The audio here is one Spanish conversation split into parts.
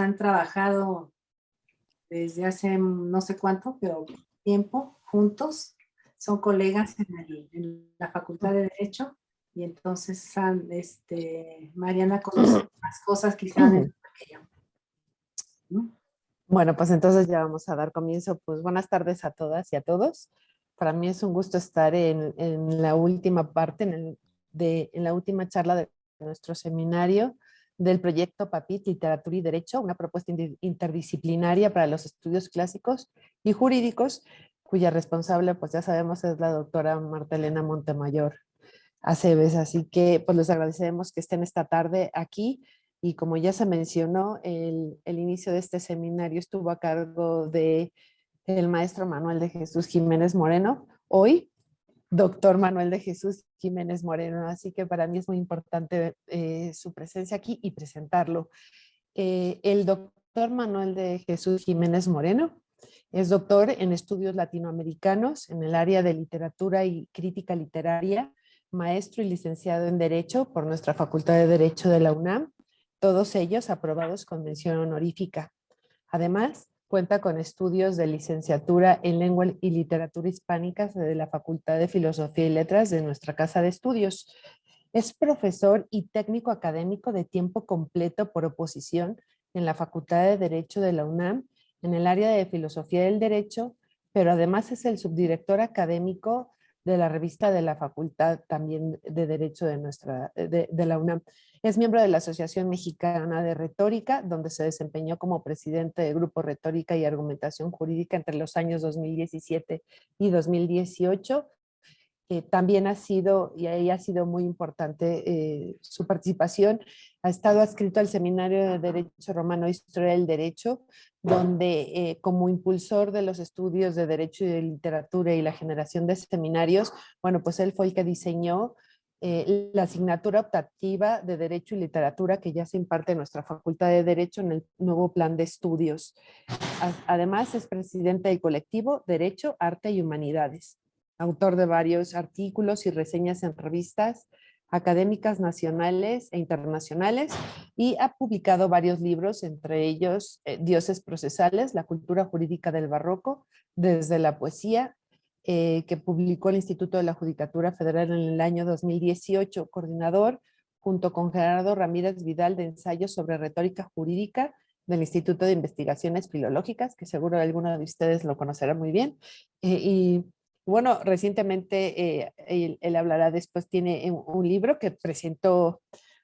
han trabajado desde hace no sé cuánto, pero tiempo juntos. Son colegas en la Facultad de Derecho y entonces Mariana conoce más cosas quizá de lo que yo, ¿no? Bueno, pues entonces ya vamos a dar comienzo. Pues buenas tardes a todas y a todos. Para mí es un gusto estar en la última parte, en la última charla de nuestro seminario del proyecto PAPIT, Literatura y Derecho, una propuesta interdisciplinaria para los estudios clásicos y jurídicos, cuya responsable, pues ya sabemos, es la doctora Marta Elena Montemayor Aceves. Así que pues les agradecemos que estén esta tarde aquí. Y como ya se mencionó, el inicio de este seminario estuvo a cargo de el maestro Manuel de Jesús Jiménez Moreno, hoy doctor Manuel de Jesús Jiménez Moreno. Así que para mí es muy importante su presencia aquí y presentarlo. El doctor Manuel de Jesús Jiménez Moreno es doctor en estudios latinoamericanos en el área de literatura y crítica literaria, maestro y licenciado en Derecho por nuestra Facultad de Derecho de la UNAM, todos ellos aprobados con mención honorífica. Además, cuenta con estudios de licenciatura en Lengua y Literatura Hispánicas de la Facultad de Filosofía y Letras de nuestra Casa de Estudios. Es profesor y técnico académico de tiempo completo por oposición en la Facultad de Derecho de la UNAM, en el área de Filosofía del Derecho, pero además es el subdirector académico de la revista de la Facultad también de Derecho de la UNAM. Es miembro de la Asociación Mexicana de Retórica, donde se desempeñó como presidente del Grupo Retórica y Argumentación Jurídica entre los años 2017 y 2018. También ha sido, y ahí ha sido muy importante su participación, ha estado adscrito al Seminario de Derecho Romano e Historia del Derecho, donde como impulsor de los estudios de Derecho y de Literatura y la generación de seminarios, bueno, pues él fue el que diseñó la asignatura optativa de Derecho y Literatura que ya se imparte en nuestra Facultad de Derecho en el nuevo plan de estudios. Además, es presidente del colectivo Derecho, Arte y Humanidades, autor de varios artículos y reseñas en revistas académicas nacionales e internacionales, y ha publicado varios libros, entre ellos Dioses procesales, la cultura jurídica del barroco, desde la poesía, que publicó el Instituto de la Judicatura Federal en el año 2018, coordinador junto con Gerardo Ramírez Vidal de ensayos sobre retórica jurídica del Instituto de Investigaciones Filológicas, que seguro alguno de ustedes lo conocerá muy bien, y bueno, recientemente él hablará después, tiene un libro que presentó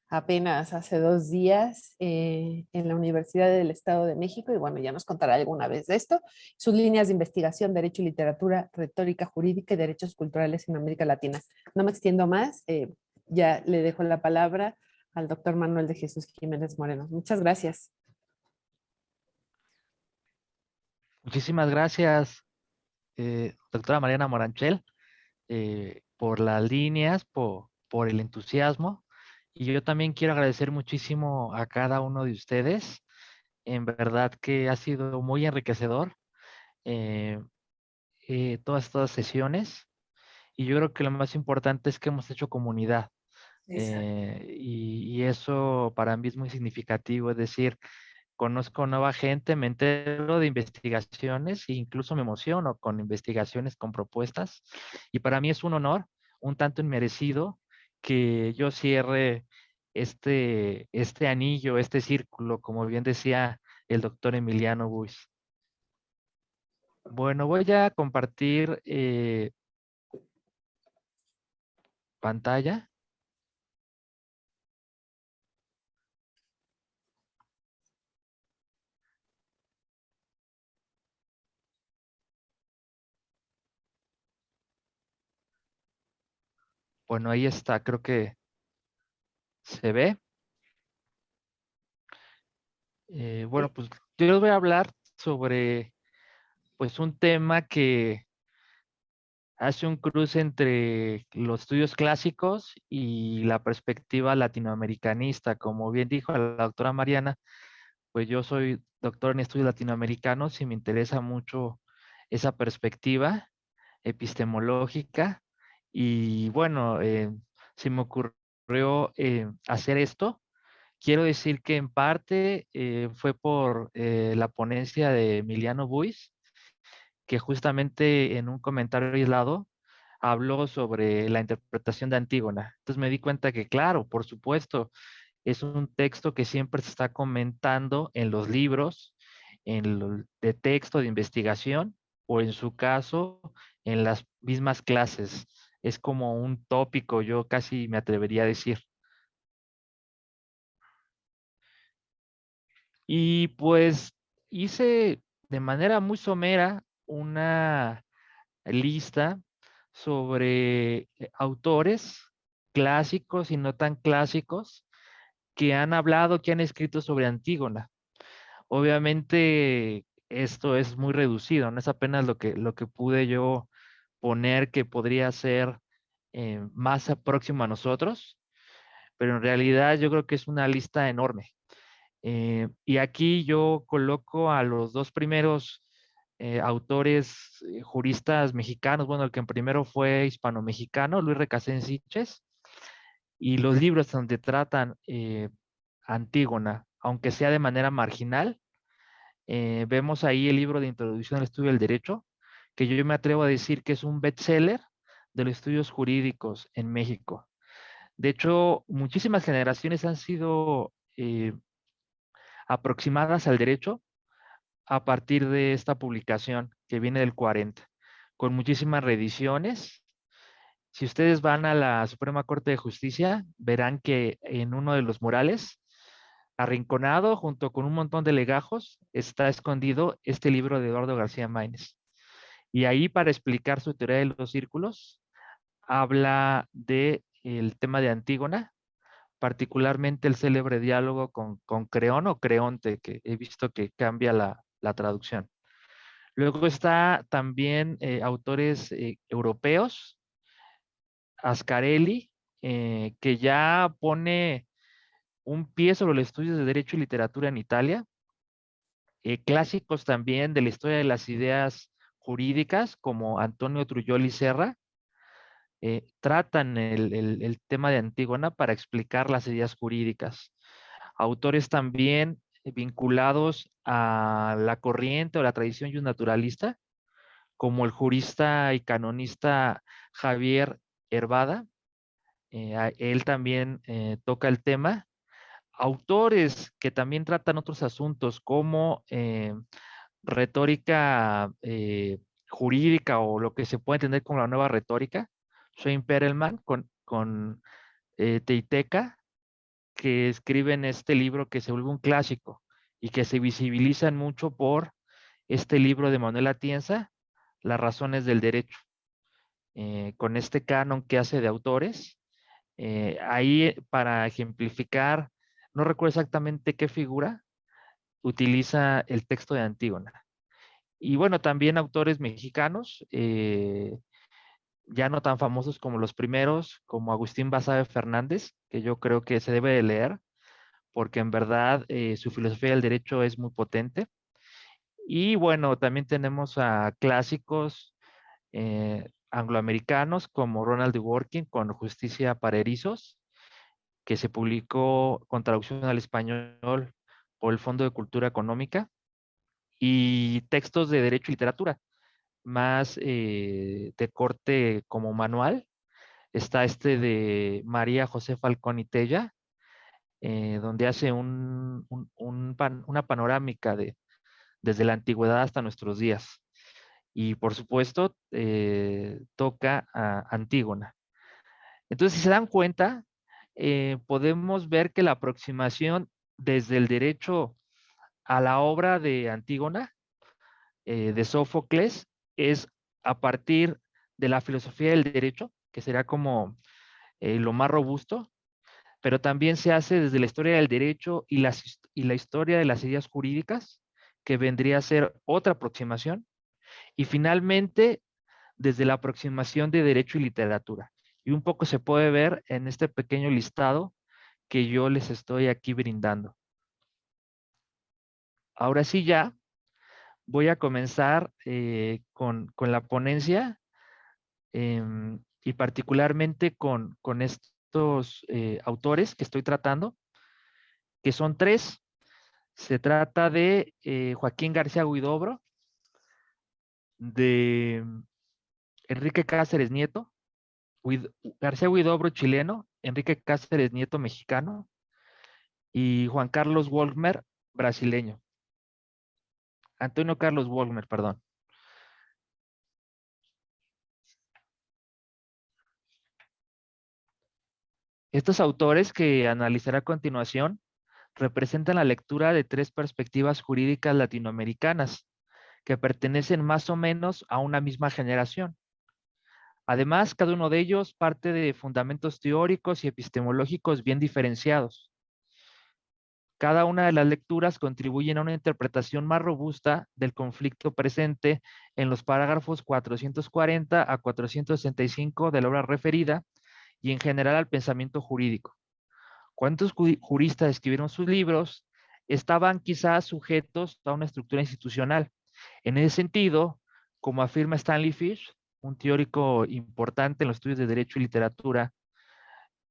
apenas hace 2 días en la Universidad del Estado de México, y bueno, ya nos contará alguna vez de esto. Sus líneas de investigación: Derecho y Literatura, Retórica Jurídica y Derechos Culturales en América Latina. No me extiendo más, ya le dejo la palabra al doctor Manuel de Jesús Jiménez Moreno. Muchas gracias. Muchísimas gracias, doctora Mariana Moranchel, por las líneas, por el entusiasmo. Y yo también quiero agradecer muchísimo a cada uno de ustedes. En verdad que ha sido muy enriquecedor eh, todas estas sesiones. Y yo creo que lo más importante es que hemos hecho comunidad. Y eso para mí es muy significativo. Es decir, conozco nueva gente, me entero de investigaciones e incluso me emociono con investigaciones, con propuestas. Y para mí es un honor, un tanto inmerecido, que yo cierre este anillo, este círculo, como bien decía el doctor Emiliano Buis. Bueno, voy a compartir pantalla. Bueno, ahí está, creo que se ve. Bueno, pues yo les voy a hablar sobre pues un tema que hace un cruce entre los estudios clásicos y la perspectiva latinoamericanista. Como bien dijo la doctora Mariana, pues yo soy doctor en estudios latinoamericanos y me interesa mucho esa perspectiva epistemológica. Y bueno, se me ocurrió hacer esto, quiero decir que en parte fue por la ponencia de Emiliano Buis, que justamente en un comentario aislado habló sobre la interpretación de Antígona. Entonces me di cuenta que, claro, por supuesto, es un texto que siempre se está comentando en los libros, de texto de investigación, o en su caso, en las mismas clases. Es como un tópico, yo casi me atrevería a decir. Y pues hice de manera muy somera una lista sobre autores clásicos y no tan clásicos que han hablado, que han escrito sobre Antígona. Obviamente esto es muy reducido, no es apenas lo que pude yo poner que podría ser más próximo a nosotros, pero en realidad yo creo que es una lista enorme. Y aquí yo coloco a los dos primeros autores juristas mexicanos, bueno, el que primero fue hispano-mexicano, Luis Recasens-Siches, y los libros donde tratan Antígona, aunque sea de manera marginal. Vemos ahí el libro de Introducción al Estudio del Derecho, que yo me atrevo a decir que es un bestseller de los estudios jurídicos en México. De hecho, muchísimas generaciones han sido aproximadas al derecho a partir de esta publicación que viene del 40, con muchísimas reediciones. Si ustedes van a la Suprema Corte de Justicia, verán que en uno de los murales, arrinconado junto con un montón de legajos, está escondido este libro de Eduardo García Maínez. Y ahí, para explicar su teoría de los círculos, habla de el tema de Antígona, particularmente el célebre diálogo con Creón o Creonte, que he visto que cambia la traducción. Luego está también autores europeos, Ascarelli, que ya pone un pie sobre los estudios de Derecho y Literatura en Italia, clásicos también de la historia de las ideas jurídicas, como Antonio Trujillo Serra, tratan el tema de Antígona para explicar las ideas jurídicas. Autores también vinculados a la corriente o la tradición naturalista, como el jurista y canonista Javier Hervada. Él también toca el tema. Autores que también tratan otros asuntos como retórica jurídica, o lo que se puede entender como la nueva retórica. Shane Perelman con Teiteca, que escriben este libro que se vuelve un clásico y que se visibilizan mucho por este libro de Manuel Atienza, Las razones del derecho, con este canon que hace de autores. Ahí, para ejemplificar, no recuerdo exactamente qué figura, utiliza el texto de Antígona. Y bueno, también autores mexicanos, ya no tan famosos como los primeros, como Agustín Basabe Fernández, que yo creo que se debe de leer, porque en verdad su filosofía del derecho es muy potente. Y bueno, también tenemos a clásicos angloamericanos como Ronald Dworkin con Justicia para Erizos, que se publicó con traducción al español por el Fondo de Cultura Económica, y textos de derecho y literatura, más de corte como manual. Está este de María José Falcón y Tella, donde hace una panorámica desde la antigüedad hasta nuestros días. Y por supuesto, toca a Antígona. Entonces, si se dan cuenta, podemos ver que la aproximación desde el derecho a la obra de Antígona, de Sófocles, es a partir de la filosofía del derecho, que será como lo más robusto, pero también se hace desde la historia del derecho y la historia de las ideas jurídicas, que vendría a ser otra aproximación, y finalmente desde la aproximación de derecho y literatura. Y un poco se puede ver en este pequeño listado que yo les estoy aquí brindando. Ahora sí, ya voy a comenzar con la ponencia, y particularmente con estos autores que estoy tratando. que son tres. Se trata de Joaquín García Huidobro, de Enrique Cáceres Nieto, García Huidobro chileno, Enrique Cáceres Nieto mexicano y Juan Carlos Wolmer brasileño. Antonio Carlos Wolmer, perdón. Estos autores que analizaré a continuación representan la lectura de tres perspectivas jurídicas latinoamericanas que pertenecen más o menos a una misma generación. Además, cada uno de ellos parte de fundamentos teóricos y epistemológicos bien diferenciados. Cada una de las lecturas contribuyen a una interpretación más robusta del conflicto presente en los parágrafos 440 a 465 de la obra referida y en general al pensamiento jurídico. ¿Cuántos juristas escribieron sus libros? Estaban quizás sujetos a una estructura institucional. En ese sentido, como afirma Stanley Fish, un teórico importante en los estudios de Derecho y Literatura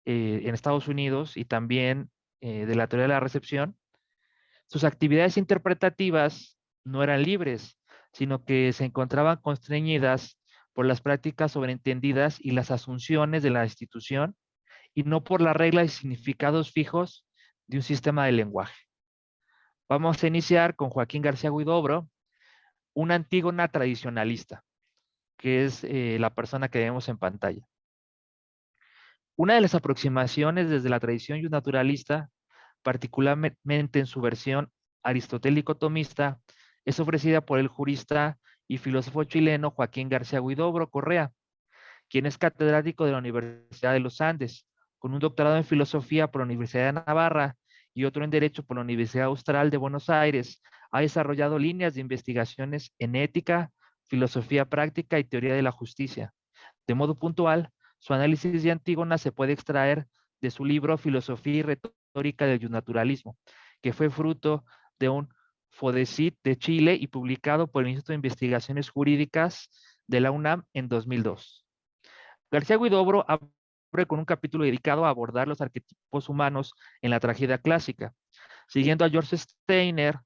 en Estados Unidos y también de la teoría de la recepción, sus actividades interpretativas no eran libres, sino que se encontraban constreñidas por las prácticas sobreentendidas y las asunciones de la institución y no por las reglas y significados fijos de un sistema de lenguaje. Vamos a iniciar con Joaquín García Huidobro, un antígona tradicionalista, que es la persona que vemos en pantalla. Una de las aproximaciones desde la tradición naturalista, particularmente en su versión aristotélico-tomista, es ofrecida por el jurista y filósofo chileno Joaquín García Huidobro Correa, quien es catedrático de la Universidad de los Andes, con un doctorado en filosofía por la Universidad de Navarra y otro en Derecho por la Universidad Austral de Buenos Aires. Ha desarrollado líneas de investigaciones en ética, filosofía práctica y teoría de la justicia. De modo puntual, su análisis de Antígona se puede extraer de su libro Filosofía y retórica del naturalismo, que fue fruto de un FODECIT de Chile y publicado por el Instituto de Investigaciones Jurídicas de la UNAM en 2002. García Huidobro abre con un capítulo dedicado a abordar los arquetipos humanos en la tragedia clásica. Siguiendo a George Steiner,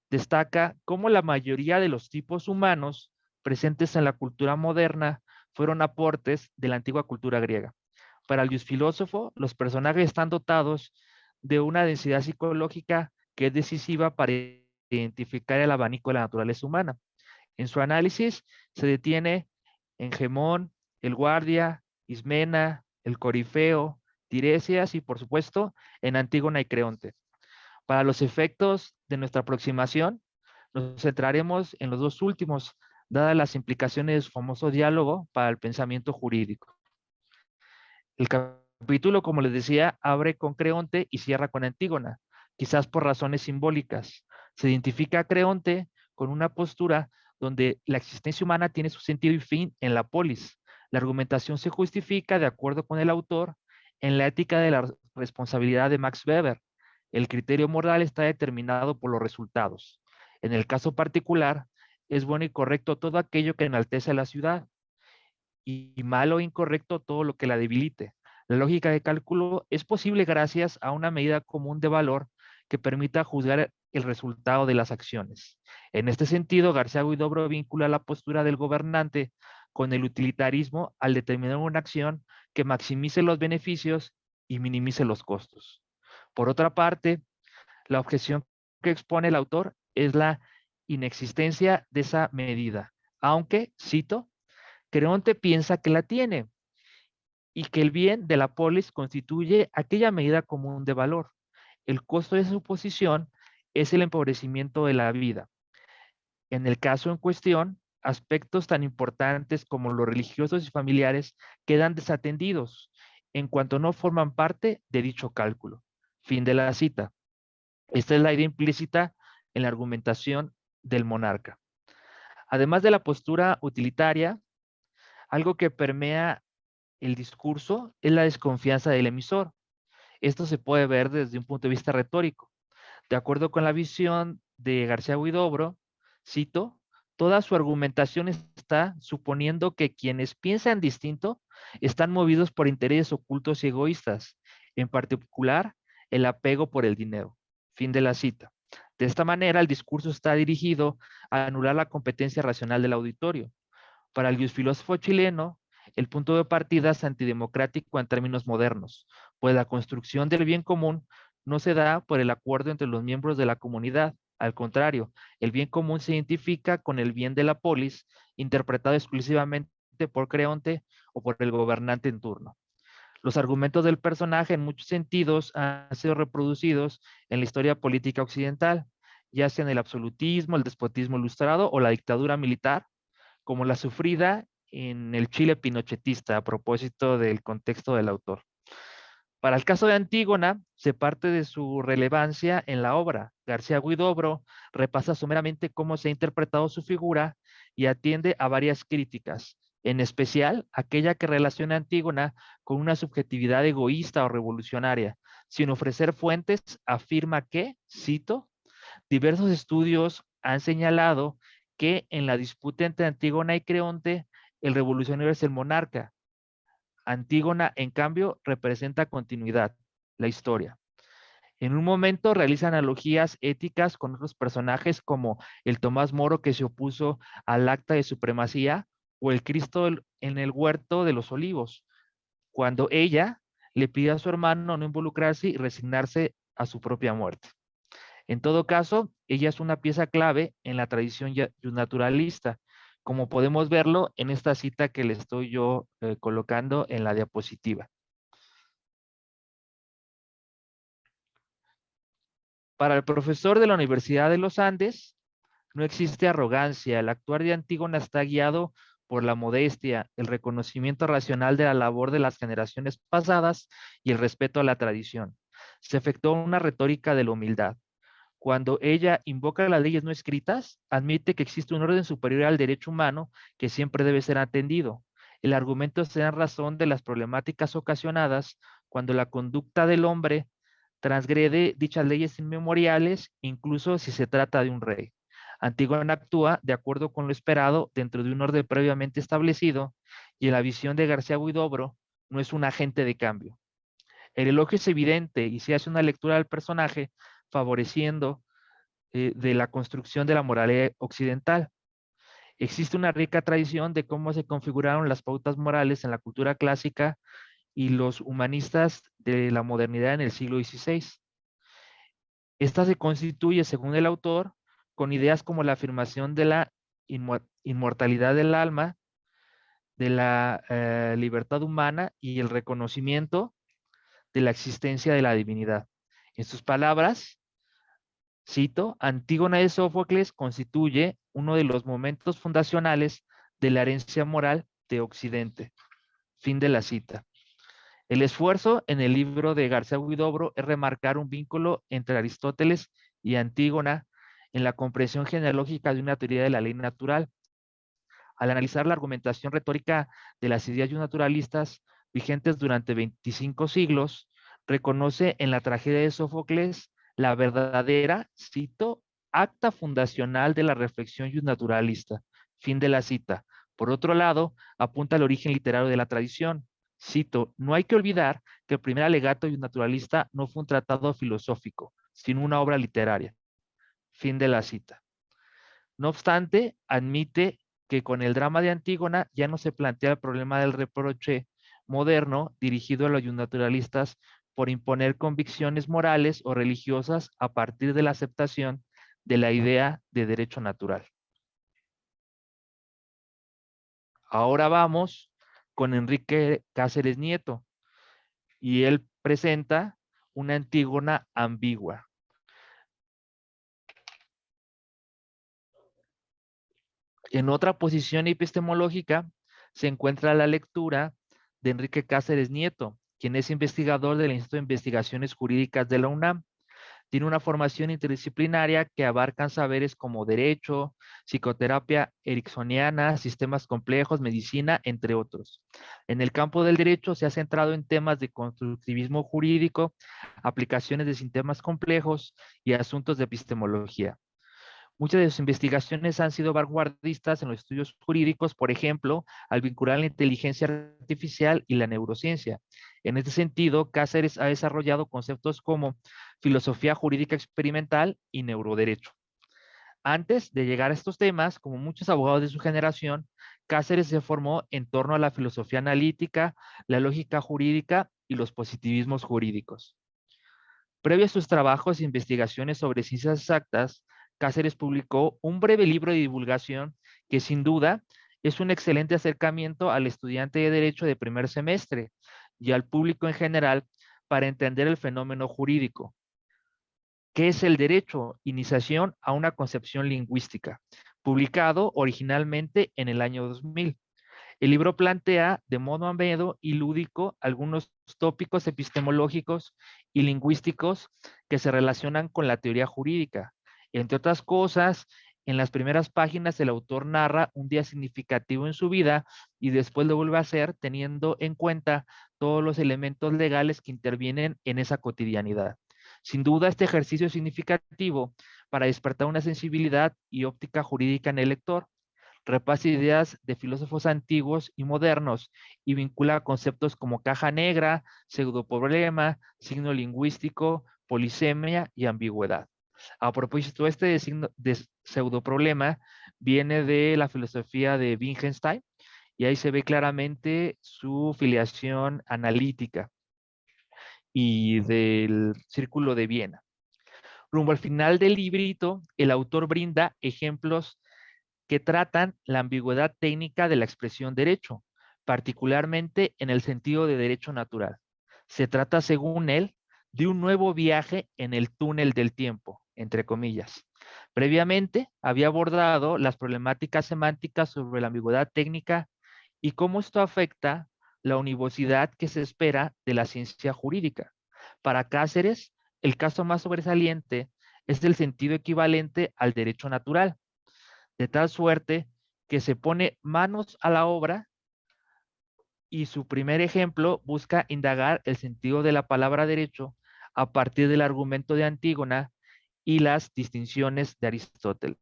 destaca cómo la mayoría de los tipos humanos presentes en la cultura moderna fueron aportes de la antigua cultura griega. Para el filósofo, los personajes están dotados de una densidad psicológica que es decisiva para identificar el abanico de la naturaleza humana. En su análisis se detiene en Gemón, el guardia, Ismena, el corifeo, Tiresias y, por supuesto, en Antígona y Creonte. Para los efectos de nuestra aproximación, nos centraremos en los dos últimos, dadas las implicaciones de su famoso diálogo para el pensamiento jurídico. El capítulo, como les decía, abre con Creonte y cierra con Antígona, quizás por razones simbólicas. Se identifica a Creonte con una postura donde la existencia humana tiene su sentido y fin en la polis. La argumentación se justifica, de acuerdo con el autor, en la ética de la responsabilidad de Max Weber. El criterio moral está determinado por los resultados. En el caso particular, es bueno y correcto todo aquello que enaltece a la ciudad y malo e incorrecto todo lo que la debilite. La lógica de cálculo es posible gracias a una medida común de valor que permita juzgar el resultado de las acciones. En este sentido, García Huidobro vincula la postura del gobernante con el utilitarismo al determinar una acción que maximice los beneficios y minimice los costos. Por otra parte, la objeción que expone el autor es la inexistencia de esa medida, aunque, cito, Creonte piensa que la tiene y que el bien de la polis constituye aquella medida común de valor. El costo de su posición es el empobrecimiento de la vida. En el caso en cuestión, aspectos tan importantes como los religiosos y familiares quedan desatendidos en cuanto no forman parte de dicho cálculo. Fin de la cita. Esta es la idea implícita en la argumentación del monarca. Además de la postura utilitaria, algo que permea el discurso es la desconfianza del emisor. Esto se puede ver desde un punto de vista retórico. De acuerdo con la visión de García Huidobro, cito, toda su argumentación está suponiendo que quienes piensan distinto están movidos por intereses ocultos y egoístas, en particular el apego por el dinero. Fin de la cita. De esta manera, el discurso está dirigido a anular la competencia racional del auditorio. Para el filósofo chileno, el punto de partida es antidemocrático en términos modernos, pues la construcción del bien común no se da por el acuerdo entre los miembros de la comunidad. Al contrario, el bien común se identifica con el bien de la polis, interpretado exclusivamente por Creonte o por el gobernante en turno. Los argumentos del personaje en muchos sentidos han sido reproducidos en la historia política occidental, ya sea en el absolutismo, el despotismo ilustrado o la dictadura militar, como la sufrida en el Chile pinochetista, a propósito del contexto del autor. Para el caso de Antígona, se parte de su relevancia en la obra. García Huidobro repasa someramente cómo se ha interpretado su figura y atiende a varias críticas, en especial aquella que relaciona a Antígona con una subjetividad egoísta o revolucionaria. Sin ofrecer fuentes, afirma que, cito, diversos estudios han señalado que en la disputa entre Antígona y Creonte, el revolucionario es el monarca. Antígona, en cambio, representa continuidad, la historia. En un momento realiza analogías éticas con otros personajes como el Tomás Moro que se opuso al acta de supremacía o el Cristo en el huerto de los olivos, cuando ella le pide a su hermano no involucrarse y resignarse a su propia muerte. En todo caso, ella es una pieza clave en la tradición naturalista, como podemos verlo en esta cita que le estoy yo colocando en la diapositiva. Para el profesor de la Universidad de los Andes, no existe arrogancia. El actuar de Antígona está guiado por la modestia, el reconocimiento racional de la labor de las generaciones pasadas y el respeto a la tradición. Se efectúa una retórica de la humildad. Cuando ella invoca las leyes no escritas, admite que existe un orden superior al derecho humano que siempre debe ser atendido. El argumento se da en razón de las problemáticas ocasionadas cuando la conducta del hombre transgrede dichas leyes inmemoriales, incluso si se trata de un rey. Antígona actúa de acuerdo con lo esperado dentro de un orden previamente establecido y en la visión de García Huidobro no es un agente de cambio. El elogio es evidente y se hace una lectura del personaje favoreciendo de la construcción de la moralidad occidental. Existe una rica tradición de cómo se configuraron las pautas morales en la cultura clásica y los humanistas de la modernidad en el siglo XVI. Esta se constituye, según el autor, con ideas como la afirmación de la inmortalidad del alma, de la libertad humana y el reconocimiento de la existencia de la divinidad. En sus palabras, cito, Antígona de Sófocles constituye uno de los momentos fundacionales de la herencia moral de Occidente. Fin de la cita. El esfuerzo en el libro de García Huidobro es remarcar un vínculo entre Aristóteles y Antígona en la comprensión genealógica de una teoría de la ley natural. Al analizar la argumentación retórica de las ideas naturalistas vigentes durante 25 siglos, reconoce en la tragedia de Sófocles la verdadera, cito, acta fundacional de la reflexión naturalista. Fin de la cita. Por otro lado, apunta al origen literario de la tradición. Cito, no hay que olvidar que el primer alegato naturalista no fue un tratado filosófico, sino una obra literaria. Fin de la cita. No obstante, admite que con el drama de Antígona ya no se plantea el problema del reproche moderno dirigido a los naturalistas por imponer convicciones morales o religiosas a partir de la aceptación de la idea de derecho natural. Ahora vamos con Enrique Cáceres Nieto y él presenta una Antígona ambigua. En otra posición epistemológica se encuentra la lectura de Enrique Cáceres Nieto, quien es investigador del Instituto de Investigaciones Jurídicas de la UNAM. Tiene una formación interdisciplinaria que abarcan saberes como derecho, psicoterapia ericksoniana, sistemas complejos, medicina, entre otros. En el campo del derecho se ha centrado en temas de constructivismo jurídico, aplicaciones de sistemas complejos y asuntos de epistemología. Muchas de sus investigaciones han sido vanguardistas en los estudios jurídicos, por ejemplo, al vincular la inteligencia artificial y la neurociencia. En este sentido, Cáceres ha desarrollado conceptos como filosofía jurídica experimental y neuroderecho. Antes de llegar a estos temas, como muchos abogados de su generación, Cáceres se formó en torno a la filosofía analítica, la lógica jurídica y los positivismos jurídicos. Previo a sus trabajos e investigaciones sobre ciencias exactas, Cáceres publicó un breve libro de divulgación que sin duda es un excelente acercamiento al estudiante de Derecho de primer semestre y al público en general para entender el fenómeno jurídico. ¿Qué es el derecho? Iniciación a una concepción lingüística, publicado originalmente en el año 2000. El libro plantea de modo ameno y lúdico algunos tópicos epistemológicos y lingüísticos que se relacionan con la teoría jurídica. Entre otras cosas, en las primeras páginas el autor narra un día significativo en su vida y después lo vuelve a hacer teniendo en cuenta todos los elementos legales que intervienen en esa cotidianidad. Sin duda, este ejercicio es significativo para despertar una sensibilidad y óptica jurídica en el lector. Repasa ideas de filósofos antiguos y modernos y vincula conceptos como caja negra, pseudoproblema, signo lingüístico, polisemia y ambigüedad. A propósito, este de pseudoproblema viene de la filosofía de Wittgenstein y ahí se ve claramente su filiación analítica y del Círculo de Viena. Rumbo al final del librito, el autor brinda ejemplos que tratan la ambigüedad técnica de la expresión derecho, particularmente en el sentido de derecho natural. Se trata, según él, de un nuevo viaje en el túnel del tiempo, entre comillas. Previamente había abordado las problemáticas semánticas sobre la ambigüedad técnica y cómo esto afecta la univocidad que se espera de la ciencia jurídica. Para Cáceres, el caso más sobresaliente es el sentido equivalente al derecho natural, de tal suerte que se pone manos a la obra y su primer ejemplo busca indagar el sentido de la palabra derecho a partir del argumento de Antígona y las distinciones de Aristóteles.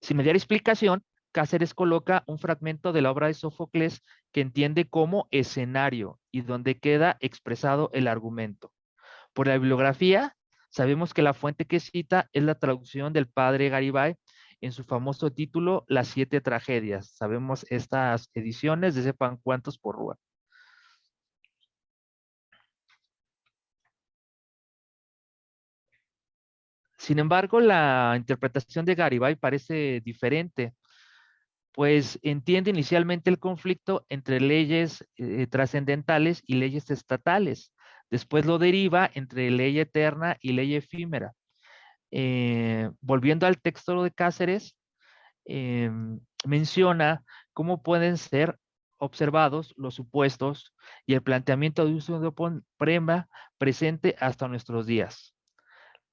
Sin mediar explicación, Cáceres coloca un fragmento de la obra de Sófocles que entiende como escenario y donde queda expresado el argumento. Por la bibliografía, sabemos que la fuente que cita es la traducción del padre Garibay en su famoso título Las 7 tragedias. Sabemos estas ediciones de sepan cuántos por rúa. Sin embargo, la interpretación de Garibay parece diferente, pues entiende inicialmente el conflicto entre leyes trascendentales y leyes estatales. Después lo deriva entre ley eterna y ley efímera. Volviendo al texto de Cáceres, menciona cómo pueden ser observados los supuestos y el planteamiento de uso de prema presente hasta nuestros días.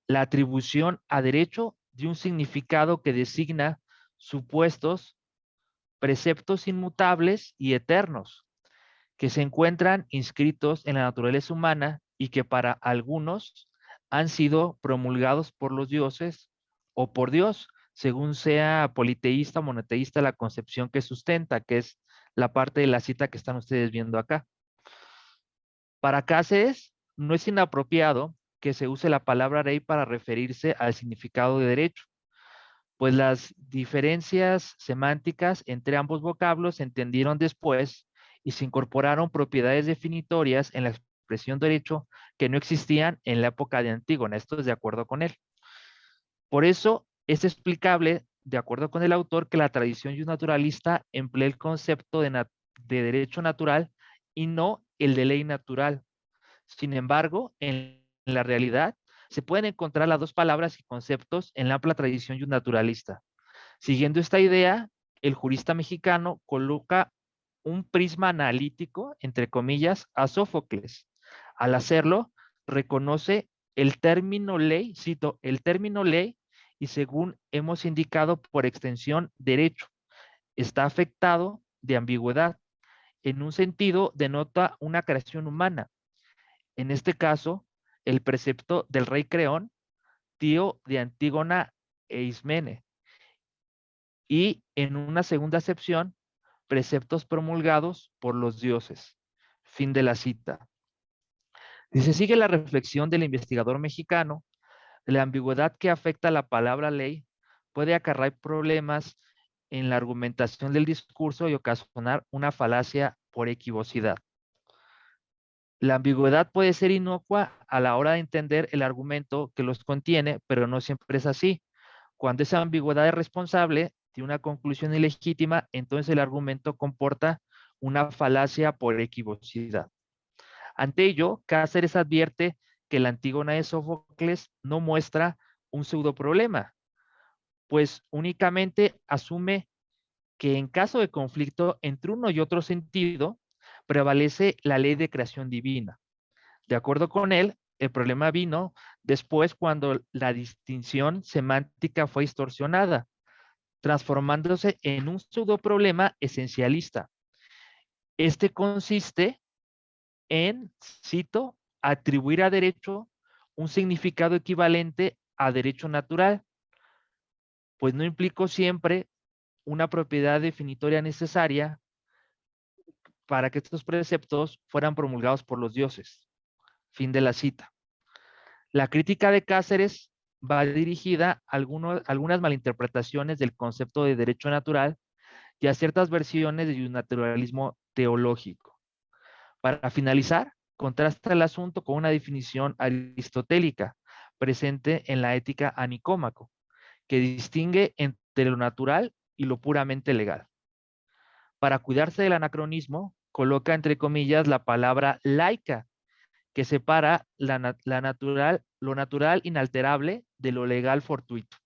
La atribución a derecho de un significado que designa supuestos, preceptos inmutables y eternos, que se encuentran inscritos en la naturaleza humana y que para algunos han sido promulgados por los dioses o por Dios, según sea politeísta o monoteísta la concepción que sustenta, que es la parte de la cita que están ustedes viendo acá. Para Cáceres, no es inapropiado que se use la palabra ley para referirse al significado de derecho, pues las diferencias semánticas entre ambos vocablos se entendieron después y se incorporaron propiedades definitorias en la expresión derecho que no existían en la época de Antígona. Esto es de acuerdo con él. Por eso es explicable, de acuerdo con el autor, que la tradición naturalista emplea el concepto de derecho natural y no el de ley natural. Sin embargo, en la realidad, se pueden encontrar las dos palabras y conceptos en la amplia tradición naturalista. Siguiendo esta idea, el jurista mexicano coloca un prisma analítico, entre comillas, a Sófocles. Al hacerlo, reconoce el término ley, cito, el término ley, y según hemos indicado por extensión, derecho, está afectado de ambigüedad. En un sentido, denota una creación humana. En este caso, el precepto del rey Creón, tío de Antígona e ismene. Y en una segunda acepción, preceptos promulgados por los dioses. Fin de la cita. Dice, sigue la reflexión del investigador mexicano. La ambigüedad que afecta a la palabra ley puede acarrear problemas en la argumentación del discurso y ocasionar una falacia por equivocidad. La ambigüedad puede ser inocua a la hora de entender el argumento que los contiene, pero no siempre es así. Cuando esa ambigüedad es responsable de una conclusión ilegítima, entonces el argumento comporta una falacia por equivocidad. Ante ello, Cáceres advierte que la Antígona de Sófocles no muestra un pseudo problema, pues únicamente asume que en caso de conflicto entre uno y otro sentido, prevalece la ley de creación divina. De acuerdo con él, el problema vino después cuando la distinción semántica fue distorsionada, transformándose en un pseudo problema esencialista. Este consiste en, cito, atribuir a derecho un significado equivalente a derecho natural, pues no implicó siempre una propiedad definitoria necesaria para que estos preceptos fueran promulgados por los dioses. Fin de la cita. La crítica de Cáceres va dirigida a algunas malinterpretaciones del concepto de derecho natural y a ciertas versiones del naturalismo teológico. Para finalizar, contrasta el asunto con una definición aristotélica presente en la Ética a Nicómaco, que distingue entre lo natural y lo puramente legal. Para cuidarse del anacronismo, coloca entre comillas la palabra laica, que separa lo natural inalterable de lo legal fortuito.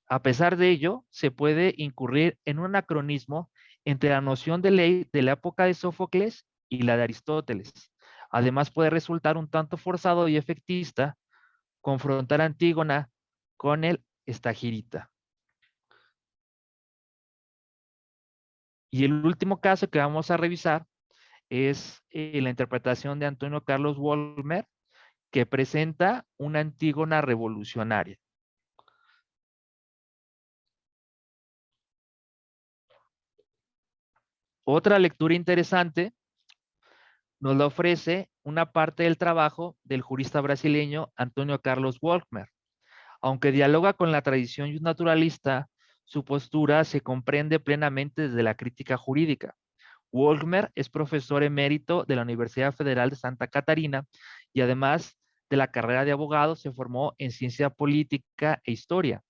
A pesar de ello, se puede incurrir en un anacronismo entre la noción de ley de la época de Sófocles y la de Aristóteles. Además, puede resultar un tanto forzado y efectista confrontar a Antígona con el estagirita. Y el último caso que vamos a revisar es la interpretación de Antonio Carlos Wollmer, que presenta una Antígona revolucionaria. Otra lectura interesante nos la ofrece una parte del trabajo del jurista brasileño Antonio Carlos Wollmer. Aunque dialoga con la tradición naturalista, su postura se comprende plenamente desde la crítica jurídica. Wollmer es profesor emérito de la Universidad Federal de Santa Catarina y además de la carrera de abogado se formó en ciencia política e historia.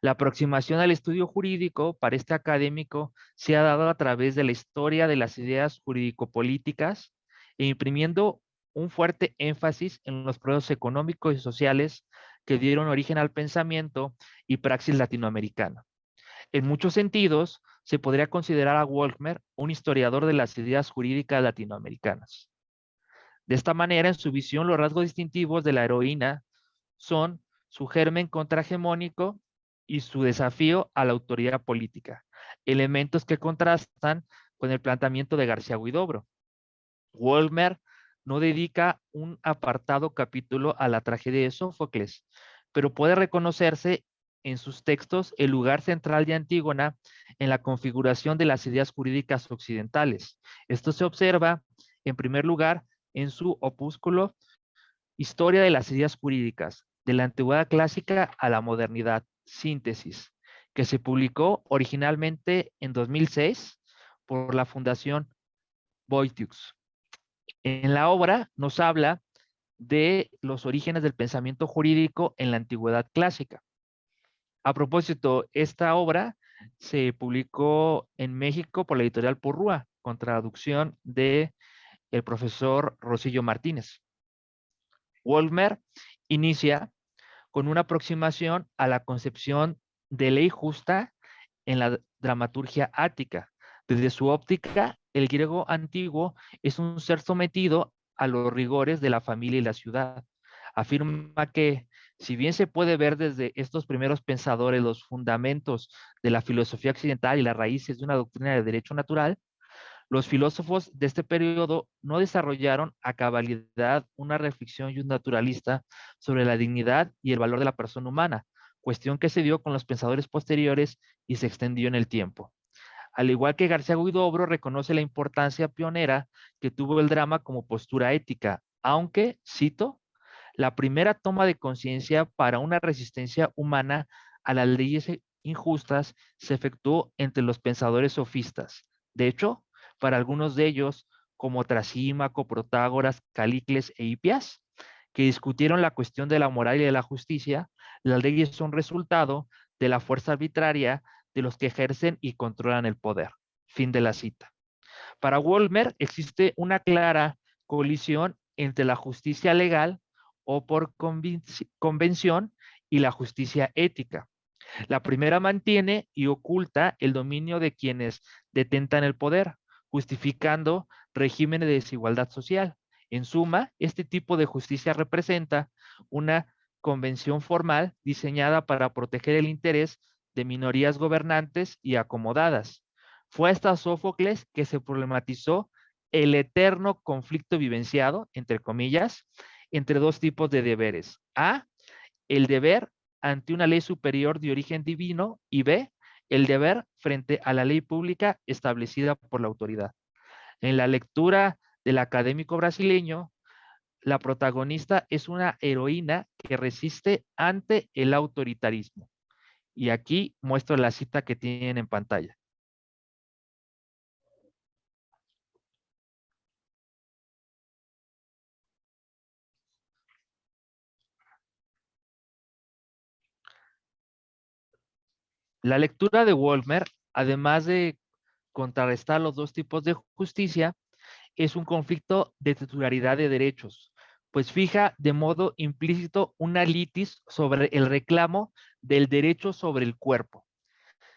La aproximación al estudio jurídico para este académico se ha dado a través de la historia de las ideas jurídico-políticas e imprimiendo un fuerte énfasis en los procesos económicos y sociales que dieron origen al pensamiento y praxis latinoamericana. En muchos sentidos, se podría considerar a Wollmer un historiador de las ideas jurídicas latinoamericanas. De esta manera, en su visión, los rasgos distintivos de la heroína son su germen contrahegemónico y su desafío a la autoridad política, elementos que contrastan con el planteamiento de García Huidobro. Wollmer no dedica un apartado capítulo a la tragedia de Sófocles, pero puede reconocerse en sus textos el lugar central de Antígona en la configuración de las ideas jurídicas occidentales. Esto se observa, en primer lugar, en su opúsculo Historia de las ideas jurídicas, de la antigüedad clásica a la modernidad, síntesis, que se publicó originalmente en 2006 por la Fundación Boitius. En la obra nos habla de los orígenes del pensamiento jurídico en la antigüedad clásica. A propósito, esta obra se publicó en México por la editorial Porrúa, con traducción de el profesor Rosillo Martínez. Wollmer inicia con una aproximación a la concepción de ley justa en la dramaturgia ática. Desde su óptica, el griego antiguo es un ser sometido a los rigores de la familia y la ciudad. Afirma que, si bien se puede ver desde estos primeros pensadores los fundamentos de la filosofía occidental y las raíces de una doctrina de derecho natural, los filósofos de este periodo no desarrollaron a cabalidad una reflexión naturalista sobre la dignidad y el valor de la persona humana, cuestión que se dio con los pensadores posteriores y se extendió en el tiempo. Al igual que García Huidobro, reconoce la importancia pionera que tuvo el drama como postura ética, aunque, cito, la primera toma de conciencia para una resistencia humana a las leyes injustas se efectuó entre los pensadores sofistas. De hecho, para algunos de ellos, como Trasímaco, Protágoras, Calícles e Hipias, que discutieron la cuestión de la moral y de la justicia, las leyes son resultado de la fuerza arbitraria de los que ejercen y controlan el poder. Fin de la cita. Para Wollmer existe una clara colisión entre la justicia legal o por convención y la justicia ética. La primera mantiene y oculta el dominio de quienes detentan el poder, justificando regímenes de desigualdad social. En suma, este tipo de justicia representa una convención formal diseñada para proteger el interés de minorías gobernantes y acomodadas. Fue hasta Sófocles que se problematizó el eterno conflicto vivenciado, entre comillas, entre dos tipos de deberes. A, el deber ante una ley superior de origen divino, y B, el deber frente a la ley pública establecida por la autoridad. En la lectura del académico brasileño, la protagonista es una heroína que resiste ante el autoritarismo. Y aquí muestro la cita que tienen en pantalla. La lectura de Wollmer, además de contrarrestar los dos tipos de justicia, es un conflicto de titularidad de derechos, pues fija de modo implícito una litis sobre el reclamo del derecho sobre el cuerpo.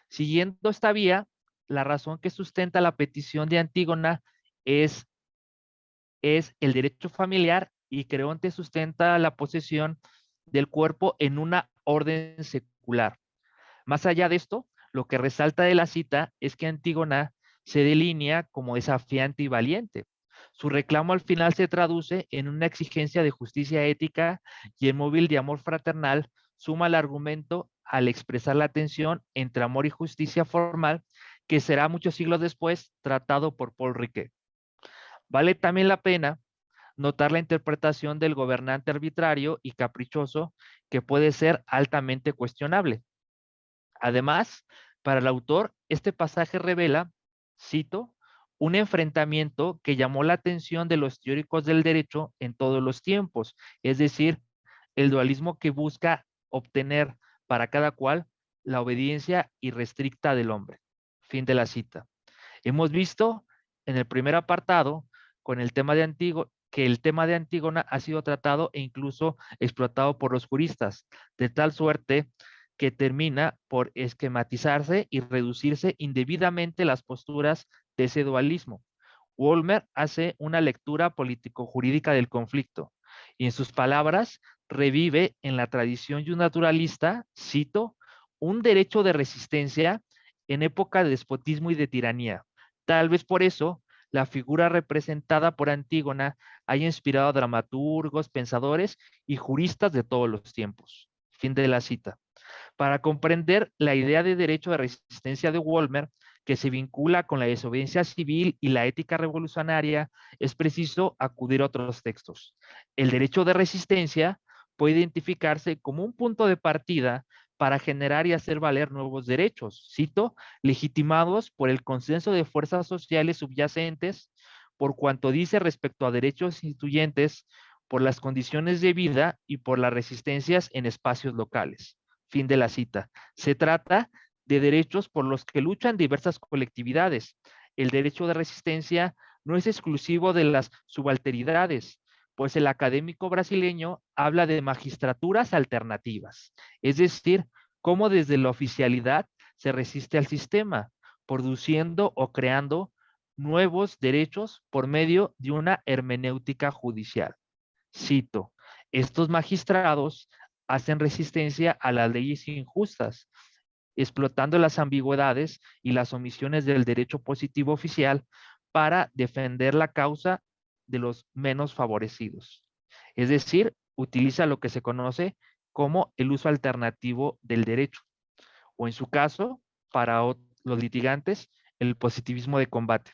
Siguiendo esta vía, la razón que sustenta la petición de Antígona es el derecho familiar, y Creonte sustenta la posesión del cuerpo en una orden secular. Más allá de esto, lo que resalta de la cita es que Antígona se delinea como desafiante y valiente. Su reclamo al final se traduce en una exigencia de justicia ética, y el móvil de amor fraternal suma el argumento al expresar la tensión entre amor y justicia formal, que será muchos siglos después tratado por Paul Riquet. Vale también la pena notar la interpretación del gobernante arbitrario y caprichoso, que puede ser altamente cuestionable. Además, para el autor, este pasaje revela, cito, un enfrentamiento que llamó la atención de los teóricos del derecho en todos los tiempos, es decir, el dualismo que busca obtener para cada cual la obediencia irrestricta del hombre. Fin de la cita. Hemos visto en el primer apartado con el tema de Antígona, que el tema de Antígona ha sido tratado e incluso explotado por los juristas, de tal suerte que termina por esquematizarse y reducirse indebidamente las posturas de ese dualismo. Wollmer hace una lectura político-jurídica del conflicto y, en sus palabras, revive en la tradición y un naturalista, cito, un derecho de resistencia en época de despotismo y de tiranía. Tal vez por eso la figura representada por Antígona haya inspirado a dramaturgos, pensadores y juristas de todos los tiempos. Fin de la cita. Para comprender la idea de derecho de resistencia de Wollmer, que se vincula con la desobediencia civil y la ética revolucionaria, es preciso acudir a otros textos. El derecho de resistencia puede identificarse como un punto de partida para generar y hacer valer nuevos derechos, cito, legitimados por el consenso de fuerzas sociales subyacentes, por cuanto dice respecto a derechos instituyentes, por las condiciones de vida y por las resistencias en espacios locales. Fin de la cita. Se trata de derechos por los que luchan diversas colectividades. El derecho de resistencia no es exclusivo de las subalteridades, pues el académico brasileño habla de magistraturas alternativas, es decir, cómo desde la oficialidad se resiste al sistema, produciendo o creando nuevos derechos por medio de una hermenéutica judicial. Cito, estos magistrados hacen resistencia a las leyes injustas, explotando las ambigüedades y las omisiones del derecho positivo oficial para defender la causa de los menos favorecidos. Es decir, utiliza lo que se conoce como el uso alternativo del derecho, o en su caso, para los litigantes, el positivismo de combate.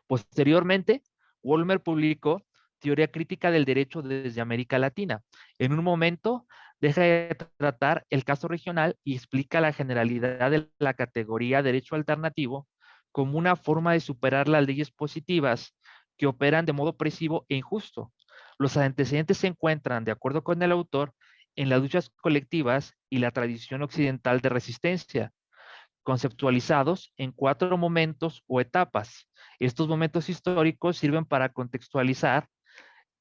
Posteriormente, Wollmer publicó Teoría crítica del derecho desde América Latina. En un momento, deja de tratar el caso regional y explica la generalidad de la categoría derecho alternativo como una forma de superar las leyes positivas que operan de modo opresivo e injusto. Los antecedentes se encuentran, de acuerdo con el autor, en las luchas colectivas y la tradición occidental de resistencia, conceptualizados en 4 momentos o etapas. Estos momentos históricos sirven para contextualizar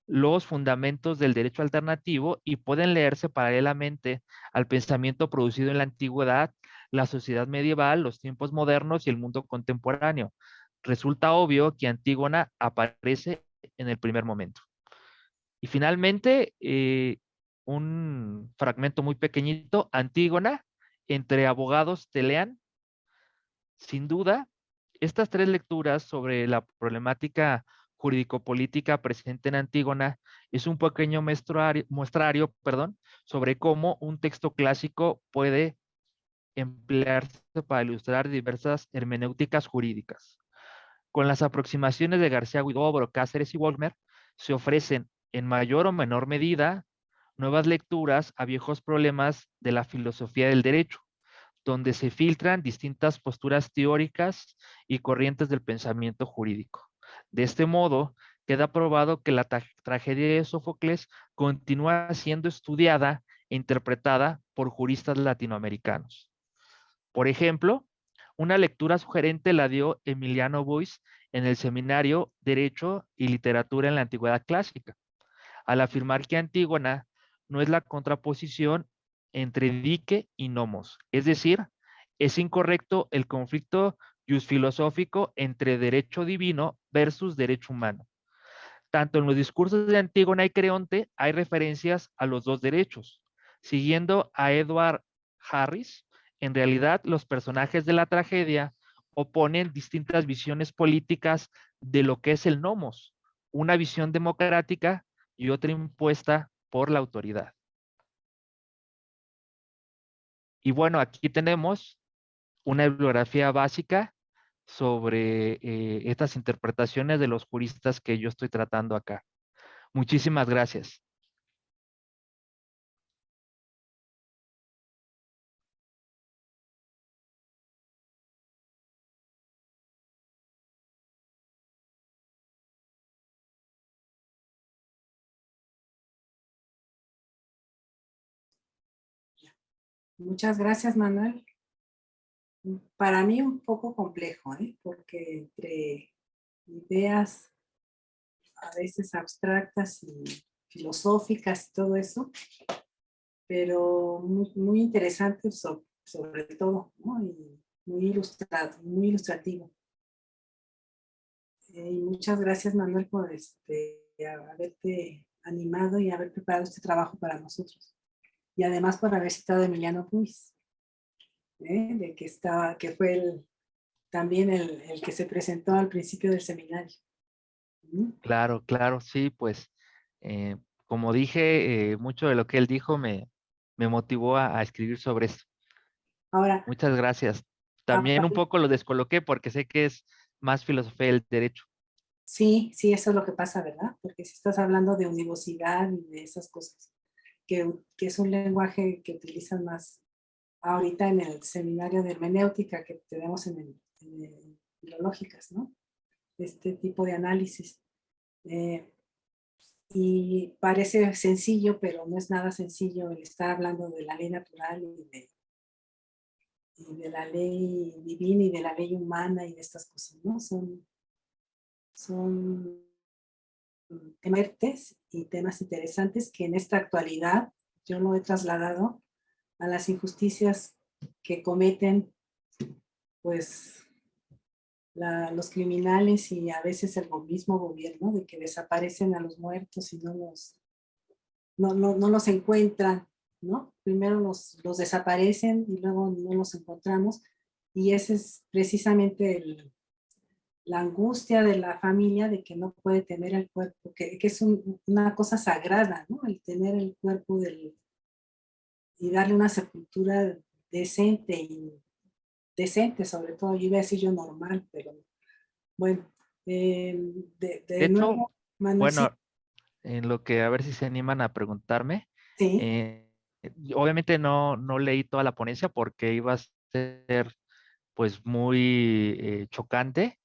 los fundamentos del derecho alternativo y pueden leerse paralelamente al pensamiento producido en la antigüedad, la sociedad medieval, los tiempos modernos y el mundo contemporáneo. Resulta obvio que Antígona aparece en el primer momento. Y finalmente, un fragmento muy pequeñito, Antígona, entre abogados telean. Sin duda, estas 3 lecturas sobre la problemática jurídico-política presente en Antígona es un pequeño muestrario, sobre cómo un texto clásico puede emplearse para ilustrar diversas hermenéuticas jurídicas. Con las aproximaciones de García Huidobro, Cáceres y Wollmer, se ofrecen en mayor o menor medida nuevas lecturas a viejos problemas de la filosofía del derecho, donde se filtran distintas posturas teóricas y corrientes del pensamiento jurídico. De este modo, queda probado que la tragedia de Sófocles continúa siendo estudiada e interpretada por juristas latinoamericanos. Por ejemplo, una lectura sugerente la dio Emiliano Bois en el seminario Derecho y Literatura en la Antigüedad Clásica, al afirmar que Antígona no es la contraposición entre dique y nomos, es decir, es incorrecto el conflicto filosófico entre derecho divino versus derecho humano. Tanto en los discursos de Antígona y Creonte hay referencias a los dos derechos. Siguiendo a Edward Harris, en realidad los personajes de la tragedia oponen distintas visiones políticas de lo que es el nomos, una visión democrática y otra impuesta por la autoridad. Y bueno, aquí tenemos una bibliografía básica sobre estas interpretaciones de los juristas que yo estoy tratando acá. Muchísimas gracias. Muchas gracias, Manuel. Para mí un poco complejo, porque entre ideas a veces abstractas y filosóficas y todo eso, pero muy interesante sobre todo, ¿no? Y muy ilustrado, muy ilustrativo. Y muchas gracias, Manuel, por haberte animado y haber preparado este trabajo para nosotros. Y además por haber citado a Emiliano Puig, que fue también el que se presentó al principio del seminario. Claro, claro, sí, pues como dije, mucho de lo que él dijo me motivó a escribir sobre esto. Ahora, Muchas gracias. También un poco lo descoloqué porque sé que es más filosofía del derecho. sí, eso es lo que pasa, ¿verdad? Porque si estás hablando de univocidad y de esas cosas, que es un lenguaje que utilizan más ahorita en el seminario de hermenéutica que tenemos en filológicas, ¿no? Este tipo de análisis. Y parece sencillo, pero no es nada sencillo el estar hablando de la ley natural y de la ley divina y de la ley humana y de estas cosas, ¿no? Son temas y temas interesantes que en esta actualidad yo lo he trasladado a las injusticias que cometen pues los criminales y a veces el mismo gobierno, de que desaparecen a los muertos y no los encuentran, ¿no? Primero los desaparecen y luego no los encontramos, y ese es precisamente la angustia de la familia de que no puede tener el cuerpo, que es una cosa sagrada, ¿no? El tener el cuerpo y darle una sepultura decente y decente, sobre todo. Yo iba a decir yo normal, pero bueno, De de hecho, nuevo, Manuel, sí, bueno, en lo que a ver si se animan a preguntarme, sí, eh, obviamente no leí toda la ponencia porque iba a ser pues muy chocante.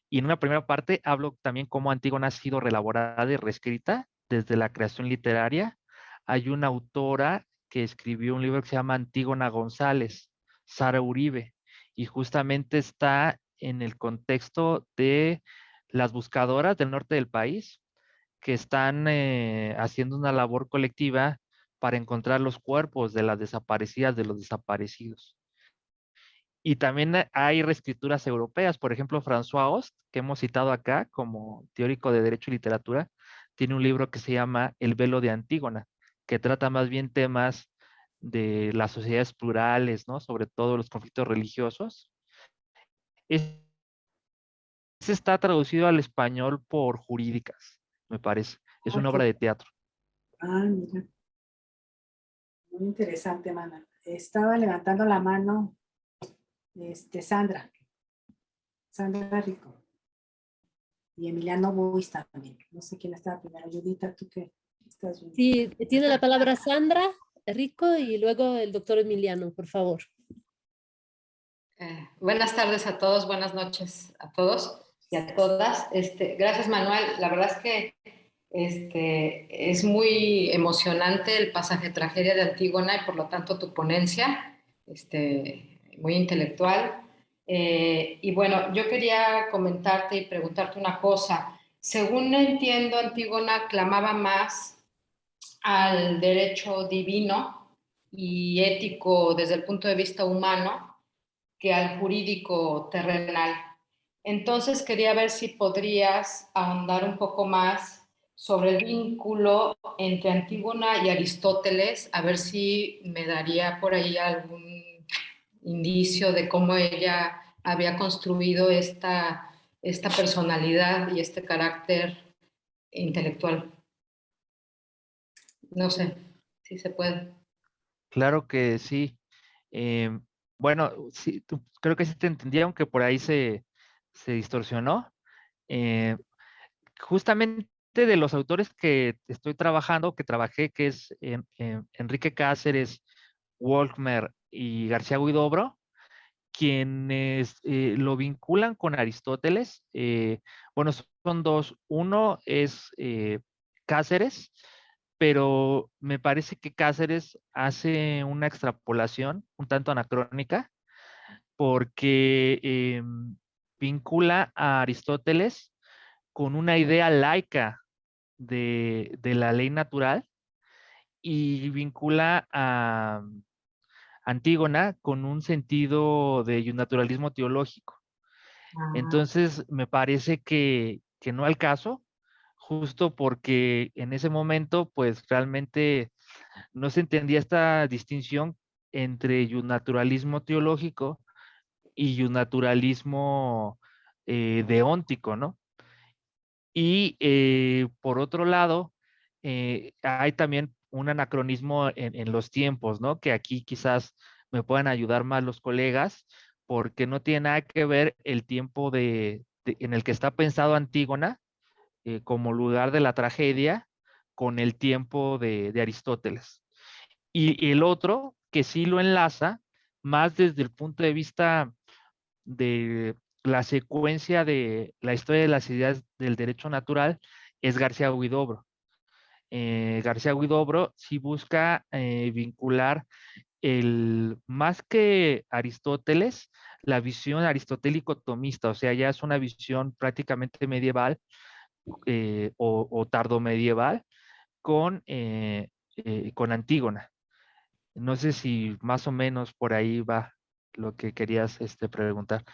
Y en una primera parte hablo también cómo Antígona ha sido reelaborada y reescrita desde la creación literaria. Hay una autora que escribió un libro que se llama Antígona González, Sara Uribe, y justamente está en el contexto de las buscadoras del norte del país que están haciendo una labor colectiva para encontrar los cuerpos de las desaparecidas, de los desaparecidos. Y también hay reescrituras europeas, por ejemplo, François Host, que hemos citado acá como teórico de Derecho y Literatura, tiene un libro que se llama El velo de Antígona, que trata más bien temas de las sociedades plurales, ¿no? Sobre todo los conflictos religiosos. Este está traducido al español por Jurídicas, me parece. Es ah, una obra de teatro. mira, muy interesante, Manuel. Estaba levantando la mano, Sandra Rico y Emiliano Buis también. No sé quién estaba primero. Judita, ¿tú qué estás viendo? Sí, tiene la palabra Sandra Rico y luego el doctor Emiliano, por favor. Buenas tardes a todos, buenas noches a todos y a todas. Gracias, Manuel. La verdad es que es muy emocionante el pasaje tragedia de Antígona y por lo tanto tu ponencia, muy intelectual. Y bueno, yo quería comentarte y preguntarte una cosa. Según entiendo, Antígona clamaba más al derecho divino y ético desde el punto de vista humano que al jurídico terrenal. Entonces quería ver si podrías ahondar un poco más sobre el vínculo entre Antígona y Aristóteles, a ver si me daría por ahí algún indicio de cómo ella había construido esta personalidad y este carácter intelectual. No sé si se puede. Claro que sí. Bueno, sí, creo que sí te entendí, aunque por ahí se distorsionó. Eh, Justamente de los autores que estoy trabajando, que trabajé, que es Enrique Cáceres, Wolfmer y García Huidobro, quienes lo vinculan con Aristóteles. Bueno, son dos. Uno es Cáceres, pero me parece que Cáceres hace una extrapolación un tanto anacrónica porque vincula a Aristóteles con una idea laica de la ley natural y vincula a Antígona con un sentido de naturalismo teológico. Entonces, me parece que no al caso, justo porque en ese momento, pues realmente no se entendía esta distinción entre naturalismo teológico y naturalismo deóntico, ¿no? Y por otro lado, hay también un anacronismo en los tiempos, ¿no? Que aquí quizás me puedan ayudar más los colegas, porque no tiene nada que ver el tiempo en el que está pensado Antígona como lugar de la tragedia con el tiempo de Aristóteles. Y el otro, que sí lo enlaza, más desde el punto de vista de la secuencia de la historia de las ideas del derecho natural, es García Huidobro. García Huidobro sí busca vincular más que Aristóteles, la visión aristotélico-tomista, o sea, ya es una visión prácticamente medieval o tardomedieval con Antígona. No sé si más o menos por ahí va lo que querías preguntar.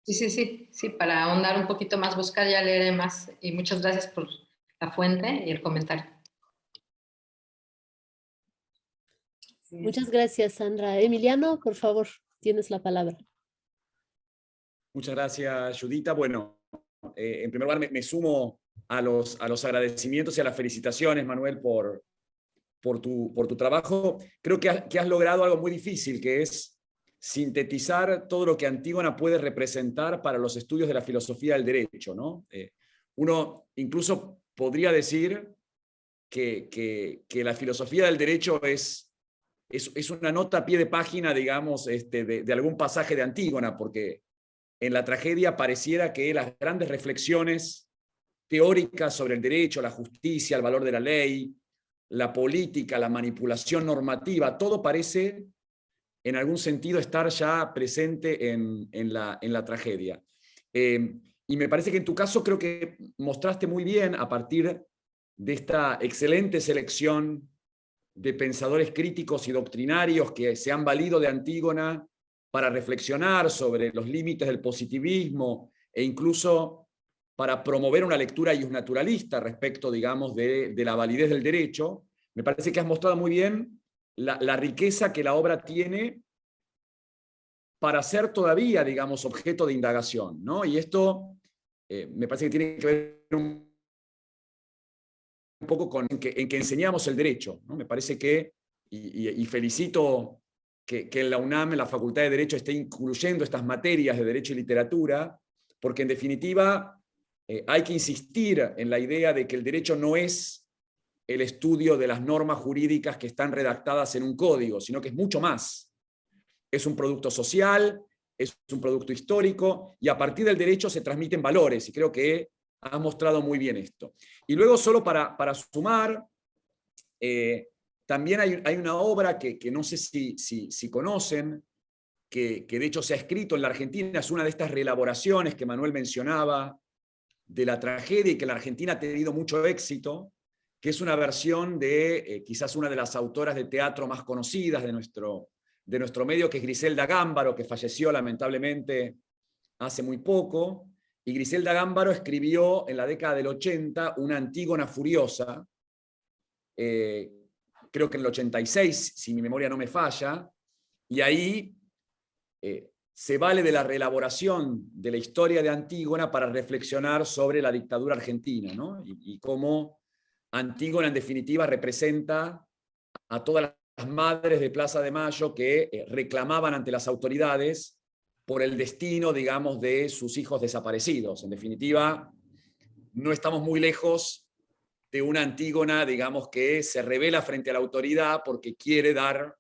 Sí, para ahondar un poquito más, buscar, ya leeré más. Y muchas gracias por la fuente y el comentario. Muchas gracias, Sandra. Emiliano, por favor, tienes la palabra. Muchas gracias, Judita. Bueno, en primer lugar me sumo a los agradecimientos y a las felicitaciones, Manuel, por por tu trabajo. Creo que has logrado algo muy difícil, que es sintetizar todo lo que Antígona puede representar para los estudios de la filosofía del derecho, ¿no? Uno incluso podría decir que la filosofía del derecho es una nota a pie de página, digamos, de algún pasaje de Antígona, porque en la tragedia pareciera que las grandes reflexiones teóricas sobre el derecho, la justicia, el valor de la ley, la política, la manipulación normativa, todo parece en algún sentido estar ya presente en la tragedia. Y me parece que en tu caso creo que mostraste muy bien, a partir de esta excelente selección de pensadores críticos y doctrinarios que se han valido de Antígona para reflexionar sobre los límites del positivismo e incluso para promover una lectura iusnaturalista respecto, digamos, de la validez del derecho. Me parece que has mostrado muy bien la riqueza que la obra tiene para ser todavía, digamos, objeto de indagación, ¿no? Y esto me parece que tiene que ver un poco con en que enseñamos el derecho, ¿no? Me parece que, y felicito que en la UNAM, en la Facultad de Derecho, esté incluyendo estas materias de Derecho y Literatura, porque en definitiva hay que insistir en la idea de que el derecho no es el estudio de las normas jurídicas que están redactadas en un código, sino que es mucho más. Es un producto social, es un producto histórico, y a partir del derecho se transmiten valores, y creo que has mostrado muy bien esto. Y luego, solo para sumar, también hay una obra que no sé si conocen, que de hecho se ha escrito en la Argentina, es una de estas reelaboraciones que Manuel mencionaba de la tragedia y que la Argentina ha tenido mucho éxito, que es una versión de quizás una de las autoras de teatro más conocidas de nuestro medio, que es Griselda Gámbaro, que falleció lamentablemente hace muy poco. Y Griselda Gámbaro escribió en la década del 80 una Antígona furiosa, creo que en el 86, si mi memoria no me falla, y ahí se vale de la reelaboración de la historia de Antígona para reflexionar sobre la dictadura argentina, ¿no? Y cómo Antígona, en definitiva, representa a todas las madres de Plaza de Mayo que reclamaban ante las autoridades por el destino, digamos, de sus hijos desaparecidos. En definitiva, no estamos muy lejos de una Antígona, digamos, que se revela frente a la autoridad porque quiere dar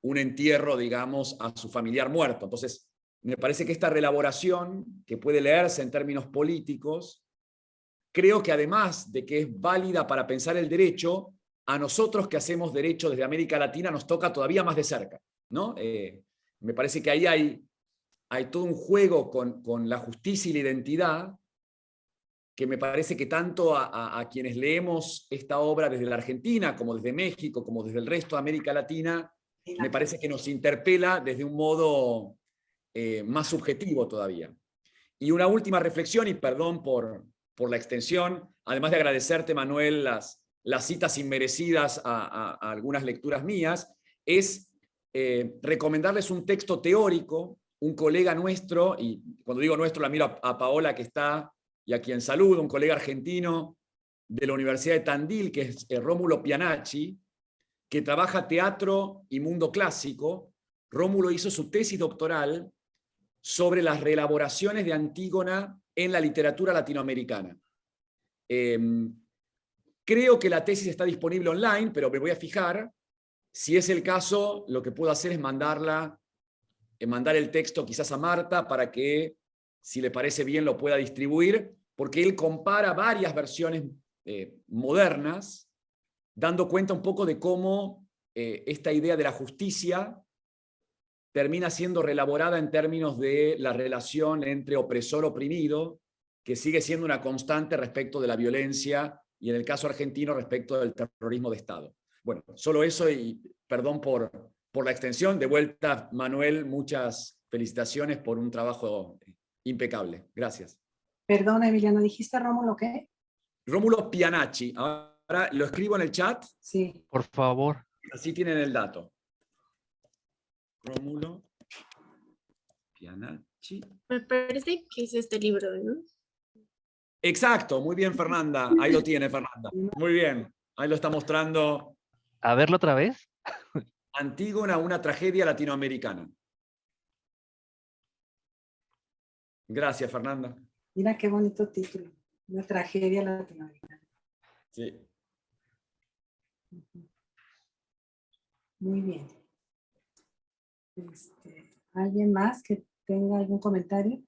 un entierro, digamos, a su familiar muerto. Entonces, me parece que esta reelaboración, que puede leerse en términos políticos, creo que además de que es válida para pensar el derecho, a nosotros que hacemos derecho desde América Latina nos toca todavía más de cerca, ¿no? Me parece que ahí hay todo un juego con la justicia y la identidad, que me parece que tanto a quienes leemos esta obra desde la Argentina, como desde México, como desde el resto de América Latina, me parece que nos interpela desde un modo más subjetivo todavía. Y una última reflexión, y perdón por la extensión, además de agradecerte, Manuel, las citas inmerecidas a algunas lecturas mías, es recomendarles un texto teórico. Un colega nuestro, y cuando digo nuestro la miro a Paola, que está, y a quien saludo, un colega argentino de la Universidad de Tandil, que es Rómulo Pianacci, que trabaja teatro y mundo clásico. Rómulo hizo su tesis doctoral sobre las reelaboraciones de Antígona en la literatura latinoamericana. Creo que la tesis está disponible online, pero me voy a fijar. Si es el caso, lo que puedo hacer es mandar el texto quizás a Marta para que, si le parece bien, lo pueda distribuir, porque él compara varias versiones modernas, dando cuenta un poco de cómo esta idea de la justicia termina siendo reelaborada en términos de la relación entre opresor-oprimido, que sigue siendo una constante respecto de la violencia, y en el caso argentino respecto del terrorismo de Estado. Bueno, solo eso, y perdón por la extensión. De vuelta, Manuel, muchas felicitaciones por un trabajo impecable. Gracias. Perdón, Emiliano, ¿dijiste Rómulo qué? Rómulo Pianacci. Ahora lo escribo en el chat. Sí. Por favor. Así tienen el dato. Rómulo Pianacci. Me parece que es este libro, ¿no? Exacto, muy bien, Fernanda. Ahí lo tiene, Fernanda. Muy bien. Ahí lo está mostrando A verlo otra vez. Antígona, una tragedia latinoamericana. Gracias, Fernanda. Mira qué bonito título. Una tragedia latinoamericana. Sí. Muy bien. ¿Alguien más que tenga algún comentario?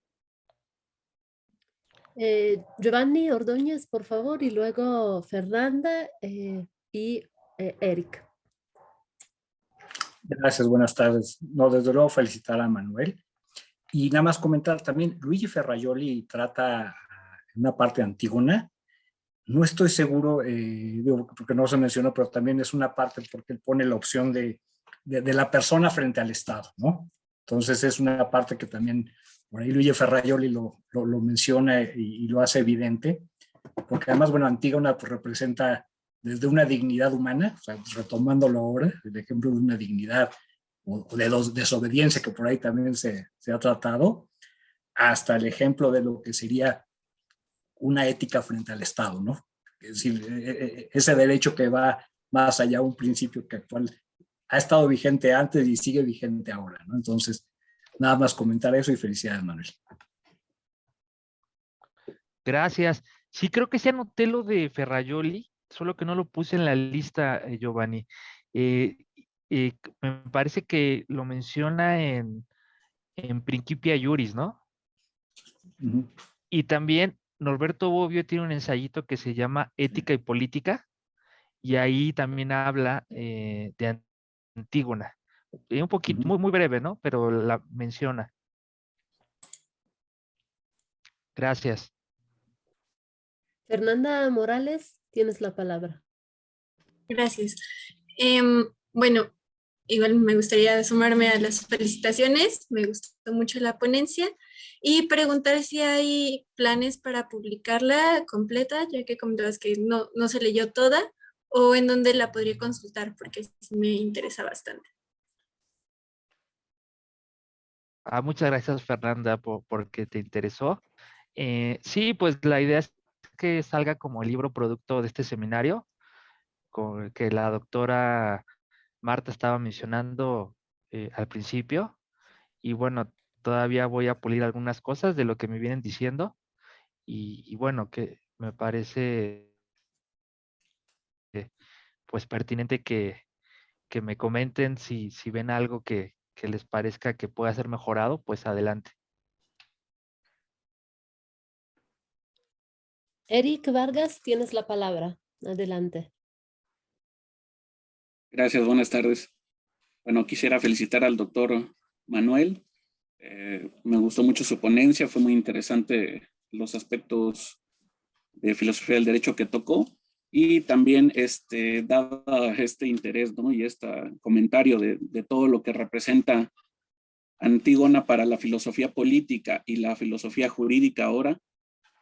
Giovanni Ordóñez, por favor, y luego Fernanda y Eric. Gracias, buenas tardes. No, desde luego felicitar a Manuel. Y nada más comentar también, Luigi Ferrajoli trata una parte de Antígona. No estoy seguro, digo, porque no se mencionó, pero también es una parte porque él pone la opción de la persona frente al Estado, ¿no? Entonces es una parte que también, por ahí Luigi Ferrajoli lo menciona y lo hace evidente, porque además, bueno, Antígona pues, representa desde una dignidad humana, o sea, retomándolo ahora, el ejemplo de una dignidad o de desobediencia que por ahí también se ha tratado, hasta el ejemplo de lo que sería una ética frente al Estado, ¿no? Es decir, ese derecho que va más allá de un principio que actual ha estado vigente antes y sigue vigente ahora, ¿no? Entonces, nada más comentar eso y felicidades, Manuel. Gracias. Sí, creo que sí anoté lo de Ferrajoli, solo que no lo puse en la lista, Giovanni. Me parece que lo menciona en Principia Juris, ¿no? Uh-huh. Y también Norberto Bobbio tiene un ensayito que se llama Ética y Política, y ahí también habla de Antígona. Un poquito, muy breve, ¿no? Pero la menciona. Gracias. Fernanda Morales, tienes la palabra. Gracias. Bueno, igual me gustaría sumarme a las felicitaciones. Me gustó mucho la ponencia y preguntar si hay planes para publicarla completa, ya que comentabas que no se leyó toda, o en dónde la podría consultar, porque sí me interesa bastante. Muchas gracias, Fernanda, porque te interesó. Sí, pues la idea es que salga como libro producto de este seminario, con el que la doctora Marta estaba mencionando al principio. Y bueno, todavía voy a pulir algunas cosas de lo que me vienen diciendo. Y bueno, que me parece pues pertinente que me comenten si ven algo que les parezca que pueda ser mejorado, pues adelante. Eric Vargas, tienes la palabra. Adelante. Gracias, buenas tardes. Bueno, quisiera felicitar al doctor Manuel. Me gustó mucho su ponencia, fue muy interesante los aspectos de filosofía del derecho que tocó y también dado este interés, ¿no? Y este comentario de todo lo que representa Antígona para la filosofía política y la filosofía jurídica ahora,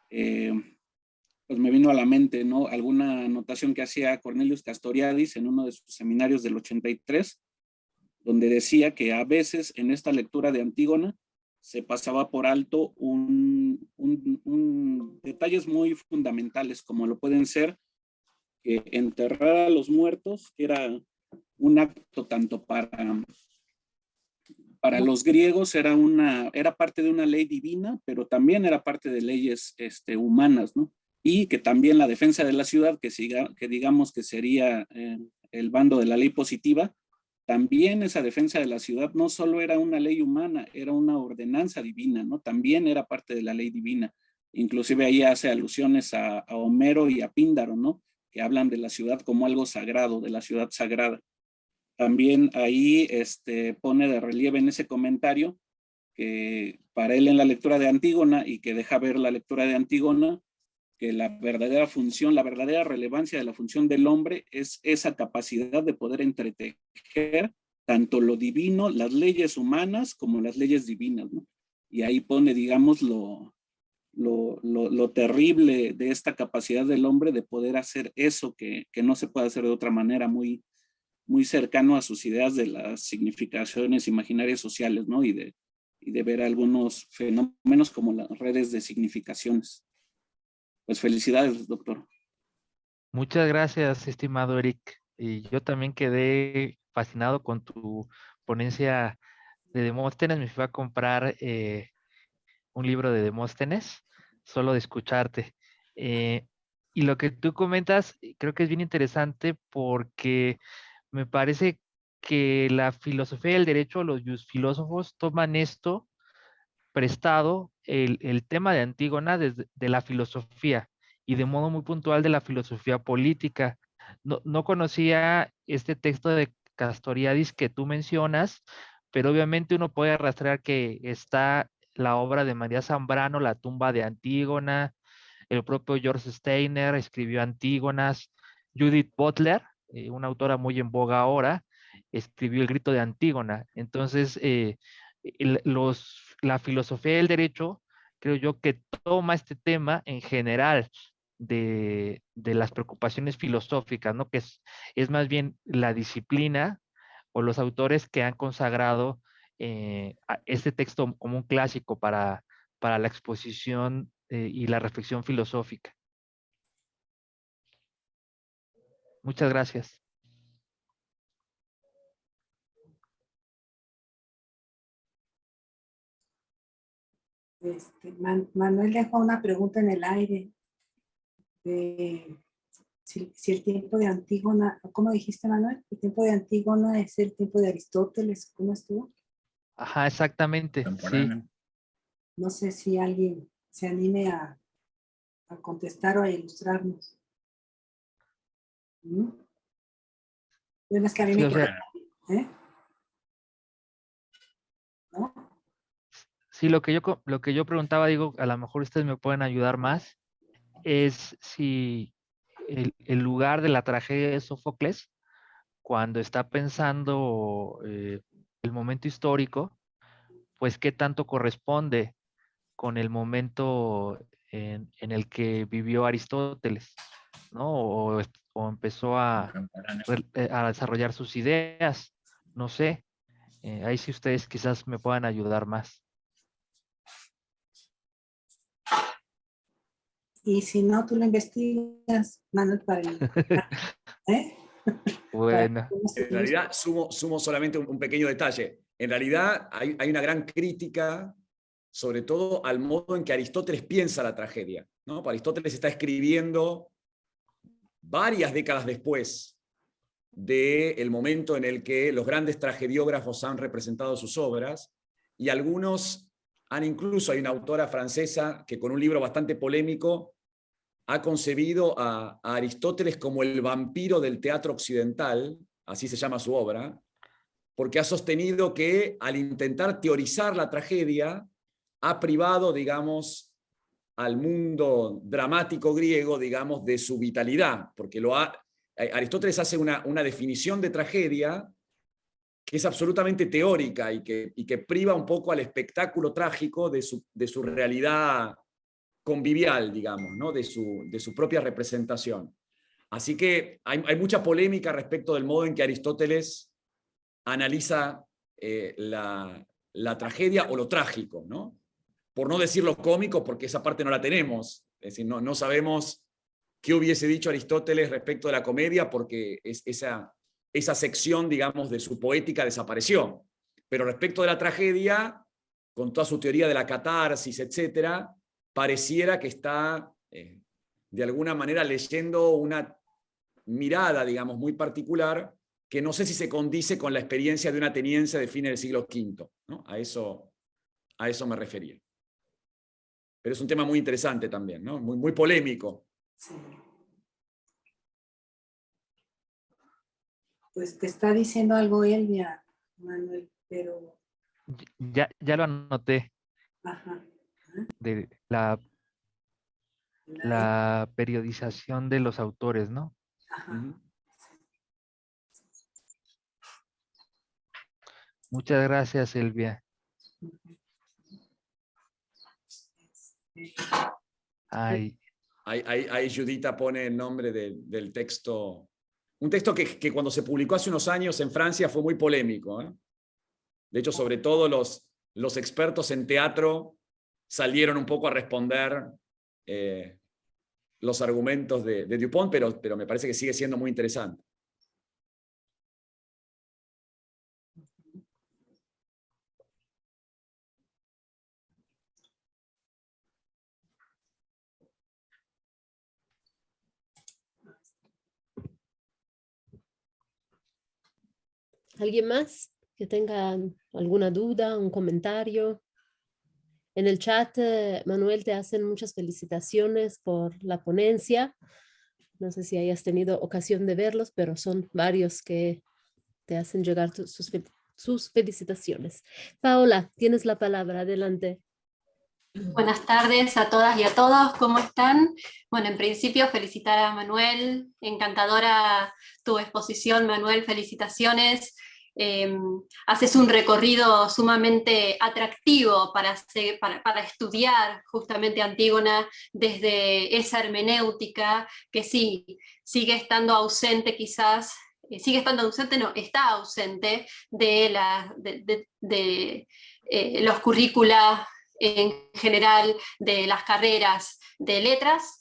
pues me vino a la mente, ¿no? Alguna anotación que hacía Cornelius Castoriadis en uno de sus seminarios del 83, donde decía que a veces en esta lectura de Antígona se pasaba por alto detalles muy fundamentales, como lo pueden ser que enterrar a los muertos era un acto tanto para los griegos, era parte de una ley divina, pero también era parte de leyes humanas, ¿no? Y que también la defensa de la ciudad, que digamos que sería el bando de la ley positiva, también esa defensa de la ciudad no solo era una ley humana, era una ordenanza divina, ¿no? También era parte de la ley divina. Inclusive ahí hace alusiones a Homero y a Píndaro, ¿no? Que hablan de la ciudad como algo sagrado, de la ciudad sagrada. También ahí pone de relieve en ese comentario que para él en la lectura de Antígona y que deja ver la lectura de Antígona, que la verdadera función, la verdadera relevancia de la función del hombre es esa capacidad de poder entretejer tanto lo divino, las leyes humanas, como las leyes divinas, ¿no? Y ahí pone, digamos, lo terrible de esta capacidad del hombre de poder hacer eso que no se puede hacer de otra manera, muy, muy cercano a sus ideas de las significaciones imaginarias sociales, ¿no? Y de ver algunos fenómenos como las redes de significaciones. Pues felicidades, doctor. Muchas gracias, estimado Eric. y yo también quedé fascinado con tu ponencia de Demóstenes. Me fui a comprar un libro de Demóstenes, solo de escucharte. Y lo que tú comentas, creo que es bien interesante porque me parece que la filosofía del derecho, los filósofos toman esto prestado, el tema de Antígona, desde de la filosofía y de modo muy puntual de la filosofía política. No conocía este texto de Castoriadis que tú mencionas, pero obviamente uno puede rastrear que está la obra de María Zambrano, La tumba de Antígona, el propio George Steiner escribió Antígonas, Judith Butler, una autora muy en boga ahora, escribió El grito de Antígona. Entonces, la filosofía del derecho, creo yo que toma este tema en general de las preocupaciones filosóficas, ¿no? Que es más bien la disciplina o los autores que han consagrado este texto como un clásico para la exposición y la reflexión filosófica. Muchas gracias. Manuel dejó una pregunta en el aire. Si el tiempo de Antígona, ¿cómo dijiste, Manuel? El tiempo de Antígona es el tiempo de Aristóteles, ¿cómo estuvo? Ajá, exactamente. Sí. No sé si alguien se anime a contestar o a ilustrarnos. Bueno, es que a mí Sí, me o sea, ¿no? sí, lo que yo preguntaba, digo, a lo mejor ustedes me pueden ayudar más, es si el lugar de la tragedia de Sófocles, cuando está pensando el momento histórico, pues qué tanto corresponde con el momento en el que vivió Aristóteles, ¿no? O empezó a desarrollar sus ideas, no sé. Ahí sí ustedes quizás me puedan ayudar más. Y si no, tú lo investigas, Manuel, para ¿eh? Bueno. En realidad, sumo solamente un pequeño detalle. En realidad, hay una gran crítica, sobre todo al modo en que Aristóteles piensa la tragedia, ¿no? Aristóteles está escribiendo varias décadas después del momento en el que los grandes tragediógrafos han representado sus obras, y algunos incluso, hay una autora francesa que con un libro bastante polémico ha concebido a Aristóteles como el vampiro del teatro occidental, así se llama su obra, porque ha sostenido que al intentar teorizar la tragedia, ha privado, digamos, al mundo dramático griego, digamos, de su vitalidad, porque Aristóteles hace una definición de tragedia que es absolutamente teórica y que priva un poco al espectáculo trágico de su realidad convivial, digamos, ¿no? de su propia representación. Así que hay mucha polémica respecto del modo en que Aristóteles analiza la tragedia o lo trágico, ¿no? Por no decir lo cómico, porque esa parte no la tenemos. Es decir, no sabemos qué hubiese dicho Aristóteles respecto de la comedia, porque esa sección, digamos, de su poética desapareció. Pero respecto de la tragedia, con toda su teoría de la catarsis, etcétera, pareciera que está, de alguna manera, leyendo una mirada, digamos, muy particular, que no sé si se condice con la experiencia de un ateniense de fines del siglo V, ¿no? A eso me refería. Pero es un tema muy interesante también, ¿no? Muy polémico. Sí. Pues te está diciendo algo Elvia, Manuel, pero... Ya lo anoté. Ajá. De la periodización de los autores, ¿no? Ajá. Muchas gracias, Elvia. Ahí Judita pone el nombre del texto. Un texto que cuando se publicó hace unos años en Francia fue muy polémico, ¿eh? De hecho, sobre todo los expertos en teatro salieron un poco a responder los argumentos de Dupont, pero me parece que sigue siendo muy interesante. ¿Alguien más que tenga alguna duda, un comentario? En el chat, Manuel, te hacen muchas felicitaciones por la ponencia. No sé si hayas tenido ocasión de verlos, pero son varios que te hacen llegar sus felicitaciones. Paola, tienes la palabra, adelante. Buenas tardes a todas y a todos, ¿cómo están? Bueno, en principio felicitar a Manuel, encantadora tu exposición, Manuel, felicitaciones. Haces un recorrido sumamente atractivo para estudiar justamente Antígona desde esa hermenéutica que sí, sigue estando ausente quizás, está ausente de los currícula en general de las carreras de letras,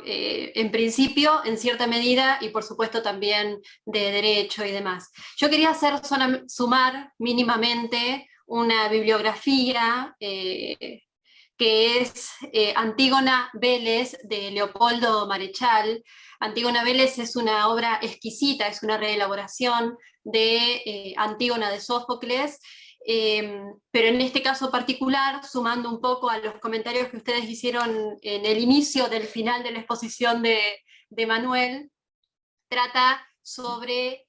en principio, en cierta medida, y por supuesto también de derecho y demás. Yo quería sumar mínimamente una bibliografía que es Antígona Vélez de Leopoldo Marechal. Antígona Vélez es una obra exquisita, es una reelaboración de Antígona de Sófocles, pero en este caso particular, sumando un poco a los comentarios que ustedes hicieron en el inicio del final de la exposición de Manuel, trata sobre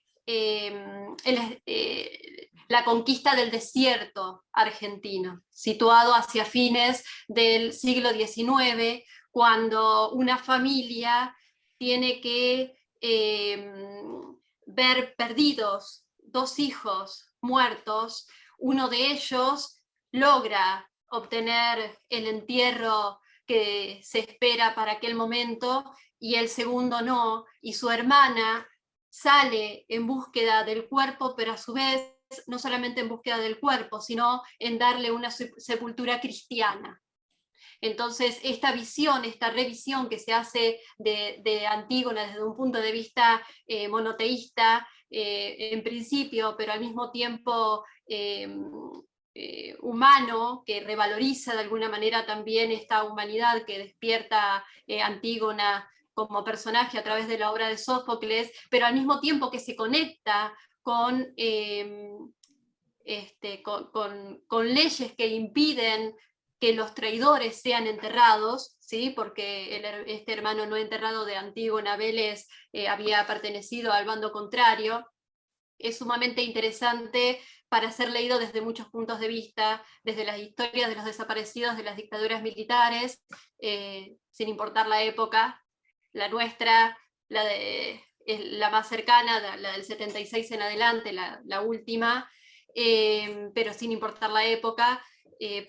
la conquista del desierto argentino, situado hacia fines del siglo XIX, cuando una familia tiene que ver perdidos 2 hijos muertos. Uno de ellos logra obtener el entierro que se espera para aquel momento y el segundo no, y su hermana sale en búsqueda del cuerpo, pero a su vez no solamente en búsqueda del cuerpo, sino en darle una sepultura cristiana. Entonces, esta visión, esta revisión que se hace de Antígona desde un punto de vista monoteísta, en principio, pero al mismo tiempo humano, que revaloriza de alguna manera también esta humanidad que despierta Antígona como personaje a través de la obra de Sófocles, pero al mismo tiempo que se conecta con leyes que impiden que los traidores sean enterrados, ¿sí? Porque este hermano no enterrado de Antígona Vélez había pertenecido al bando contrario. Es sumamente interesante para ser leído desde muchos puntos de vista, desde las historias de los desaparecidos de las dictaduras militares, sin importar la época, la nuestra, la más cercana, la del 76 en adelante, la última, pero sin importar la época,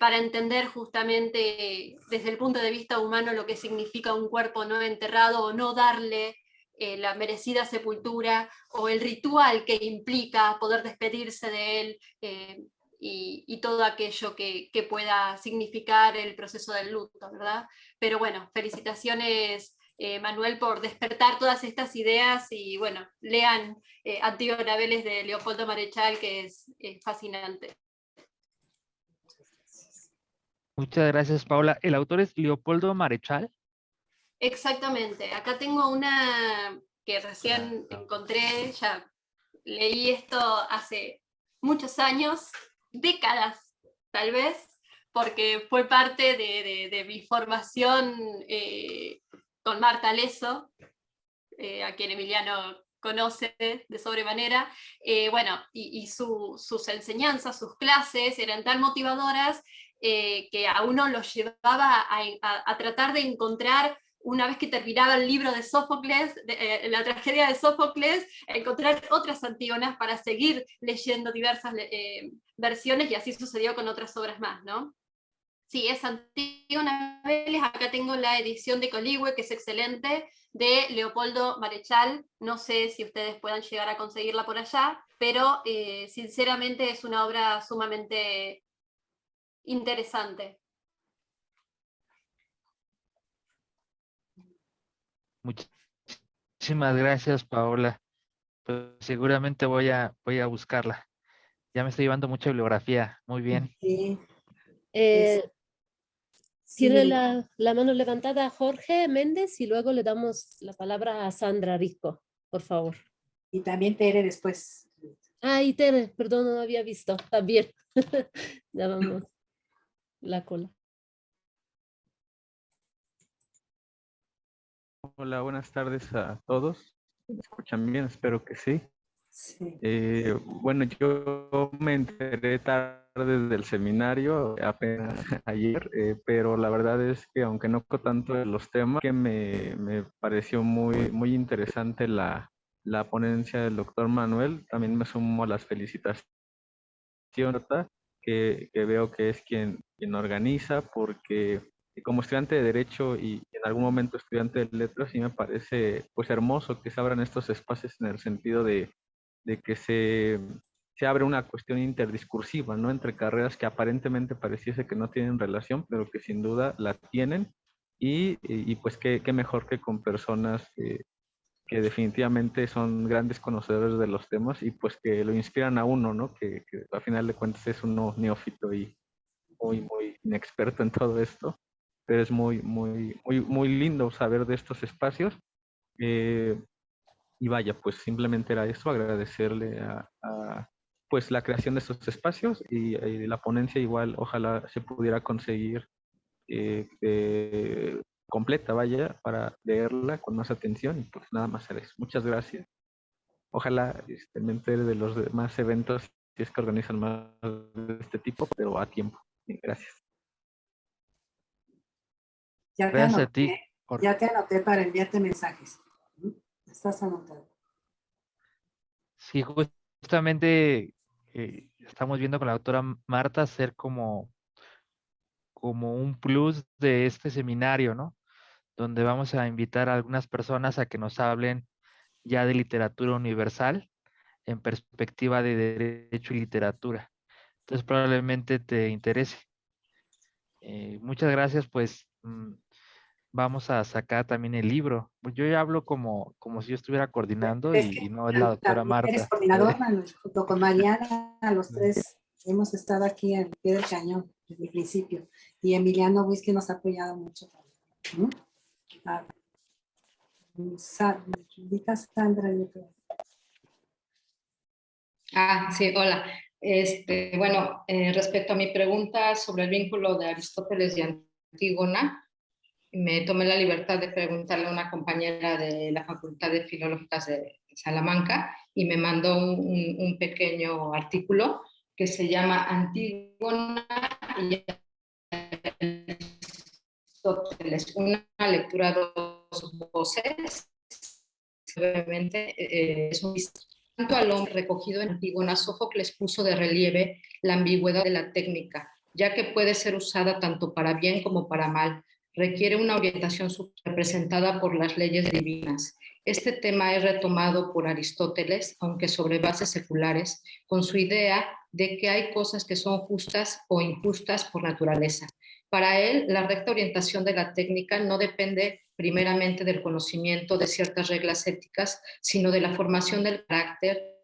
para entender justamente desde el punto de vista humano lo que significa un cuerpo no enterrado o no darle la merecida sepultura o el ritual que implica poder despedirse de él y todo aquello que pueda significar el proceso del luto, ¿verdad? Pero bueno, felicitaciones Manuel por despertar todas estas ideas y bueno, lean Antígona Vélez de Leopoldo Marechal, que es fascinante. Muchas gracias, Paula. ¿El autor es Leopoldo Marechal? Exactamente. Acá tengo una que recién encontré, ya leí esto hace muchos años, décadas tal vez, porque fue parte de mi formación con Marta Leso, a quien Emiliano conoce de sobremanera. Bueno, y sus enseñanzas, sus clases eran tan motivadoras que a uno lo llevaba a tratar de encontrar, una vez que terminaba el libro de Sófocles, la tragedia de Sófocles, encontrar otras Antígonas para seguir leyendo diversas versiones, y así sucedió con otras obras más, ¿no? Sí, es Antígona Vélez. Acá tengo la edición de Coligüe, que es excelente, de Leopoldo Marechal. No sé si ustedes puedan llegar a conseguirla por allá, pero sinceramente es una obra sumamente interesante. Muchísimas gracias, Paola. Pues seguramente voy a buscarla. Ya me estoy llevando mucha bibliografía. Muy bien. Sí. Tiene Sí, la mano levantada Jorge Méndez y luego le damos la palabra a Sandra Rico, por favor. y también Tere después. Ah, Tere, perdón, no había visto. También. Ya vamos. La cola. Hola, buenas tardes a todos. ¿Me escuchan bien? Espero que sí. Sí. Bueno, yo me enteré tarde del seminario, apenas ayer, pero la verdad es que aunque no conozco tanto de los temas, que me pareció muy interesante la ponencia del doctor Manuel. También me sumo a las felicitaciones que veo que es quien organiza, porque como estudiante de Derecho y en algún momento estudiante de Letras, sí me parece pues hermoso que se abran estos espacios en el sentido de que se abre una cuestión interdiscursiva, ¿no? Entre carreras que aparentemente pareciese que no tienen relación, pero que sin duda la tienen, y pues qué mejor que con personas que definitivamente son grandes conocedores de los temas y pues que lo inspiran a uno, ¿no? Que al final de cuentas es uno neófito y muy inexperto en todo esto, pero es muy lindo saber de estos espacios. Y vaya, pues simplemente era eso, agradecerle pues la creación de estos espacios y la ponencia igual, ojalá se pudiera conseguir completa, vaya, para leerla con más atención y pues nada más era eso. Muchas gracias. Ojalá me entere de los demás eventos si es que organizan más de este tipo, pero a tiempo. Gracias. Ya te Gracias a ti. anoté, ya te anoté para enviarte mensajes. Estás anotado. Sí, justamente estamos viendo con la doctora Marta hacer como un plus de este seminario, ¿no? Donde vamos a invitar a algunas personas a que nos hablen ya de literatura universal en perspectiva de derecho y literatura. Entonces probablemente te interese. Muchas gracias, pues vamos a sacar también el libro. Yo ya hablo como si yo estuviera coordinando Es que y no es la doctora también eres Marta. coordinador, Manuel, junto con Mariana, los tres hemos estado aquí al pie del cañón desde el principio. Y Emiliano Whisky nos ha apoyado mucho también. Indica Sandra, yo creo. Sí, hola. Bueno, respecto a mi pregunta sobre el vínculo de Aristóteles y Antígona, me tomé la libertad de preguntarle a una compañera de la Facultad de Filológicas de Salamanca y me mandó un pequeño artículo que se llama Antígona y Aristóteles, una lectura a dos voces. Obviamente es un tanto al hombre recogido en Antígona, Sófocles puso de relieve la ambigüedad de la técnica, ya que puede ser usada tanto para bien como para mal. Requiere una orientación representada por las leyes divinas. Este tema es retomado por Aristóteles, aunque sobre bases seculares, con su idea de que hay cosas que son justas o injustas por naturaleza. Para él, la recta orientación de la técnica no depende primeramente del conocimiento de ciertas reglas éticas, sino de la formación del carácter,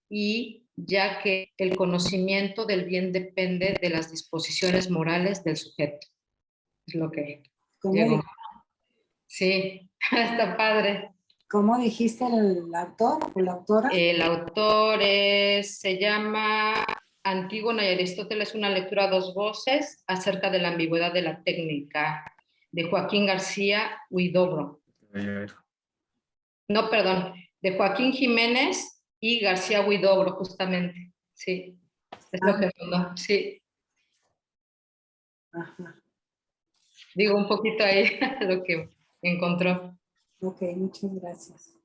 y ya que el conocimiento del bien depende de las disposiciones morales del sujeto. Es lo que llegó. Sí, está padre. ¿Cómo dijiste el autor o la autora? El autor se llama Antígona y Aristóteles, una lectura a dos voces acerca de la ambigüedad de la técnica, de Joaquín García Huidobro. No, perdón, de Joaquín Jiménez y García Huidobro, justamente. Sí, es lo que mandó, sí. Ajá. Digo un poquito ahí lo que encontró. Ok, muchas gracias.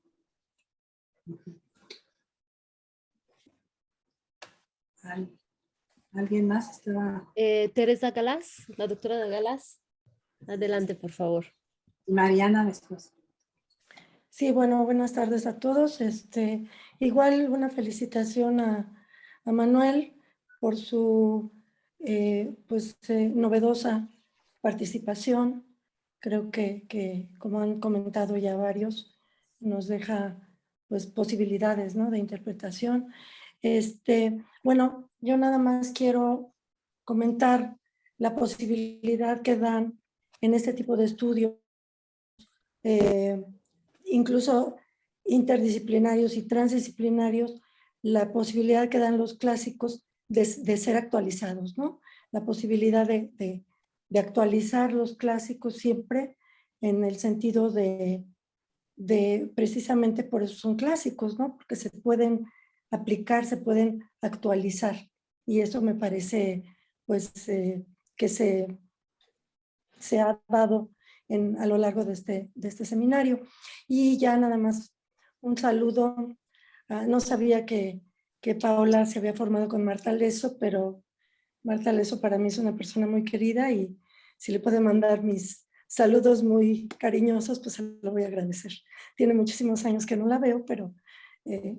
¿Alguien más estaba? Teresa Galás, la doctora Galás. Adelante, por favor. Mariana después. Sí, bueno, buenas tardes a todos. Igual una felicitación a Manuel por su novedosa participación. Creo que, como han comentado ya varios, nos deja pues posibilidades, ¿no?, de interpretación. Bueno, yo nada más quiero comentar la posibilidad que dan en este tipo de estudios, incluso interdisciplinarios y transdisciplinarios, la posibilidad que dan los clásicos de ser actualizados, ¿no? La posibilidad de actualizar los clásicos siempre en el sentido de precisamente por eso son clásicos, ¿no? Porque se pueden aplicar, se pueden actualizar. Y eso me parece, pues, que se ha dado a lo largo de este seminario. Y ya nada más un saludo. No sabía que Paola se había formado con Marta Leso, pero Marta Leso para mí es una persona muy querida y si le puede mandar mis saludos muy cariñosos, pues se lo voy a agradecer. Tiene muchísimos años que no la veo, pero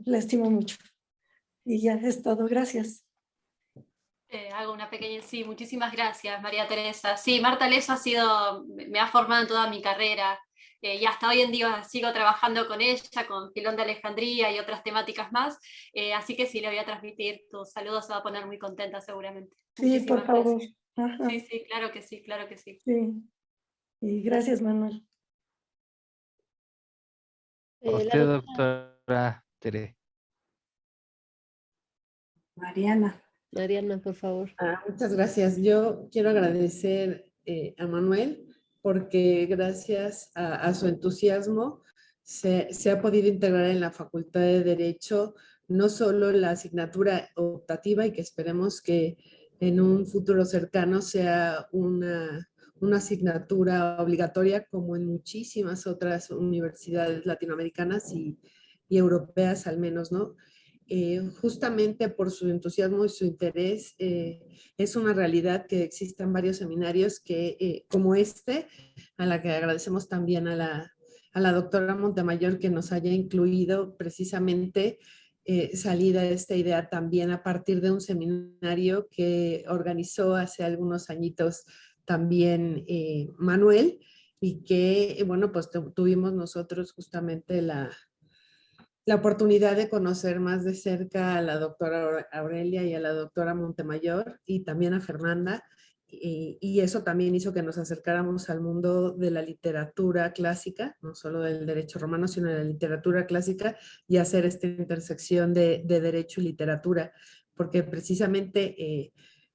la estimo mucho. Y ya es todo. Gracias. Hago una pequeña, sí, muchísimas gracias, María Teresa. Sí, Marta Leso me ha formado en toda mi carrera, y hasta hoy en día sigo trabajando con ella, con Filón de Alejandría y otras temáticas más, así que sí, le voy a transmitir tus saludos, se va a poner muy contenta seguramente. Sí, Muchísimas por favor. gracias. Ajá. Sí, sí, claro que sí, claro que sí. Sí. Y gracias, Manuel. A usted, doctora Tere. Mariana. Mariana, por favor. Muchas gracias. Yo quiero agradecer a Manuel porque gracias a su entusiasmo se ha podido integrar en la Facultad de Derecho no solo la asignatura optativa y que esperemos que en un futuro cercano sea una asignatura obligatoria como en muchísimas otras universidades latinoamericanas y europeas al menos, ¿no? Justamente por su entusiasmo y su interés, es una realidad que existan varios seminarios que, como este, a la que agradecemos también a la doctora Montemayor que nos haya incluido precisamente salida esta idea también a partir de un seminario que organizó hace algunos añitos también Manuel y que, bueno, pues tuvimos nosotros justamente la oportunidad de conocer más de cerca a la doctora Aurelia y a la doctora Montemayor y también a Fernanda, y eso también hizo que nos acercáramos al mundo de la literatura clásica, no solo del derecho romano, sino de la literatura clásica y hacer esta intersección de derecho y literatura, porque precisamente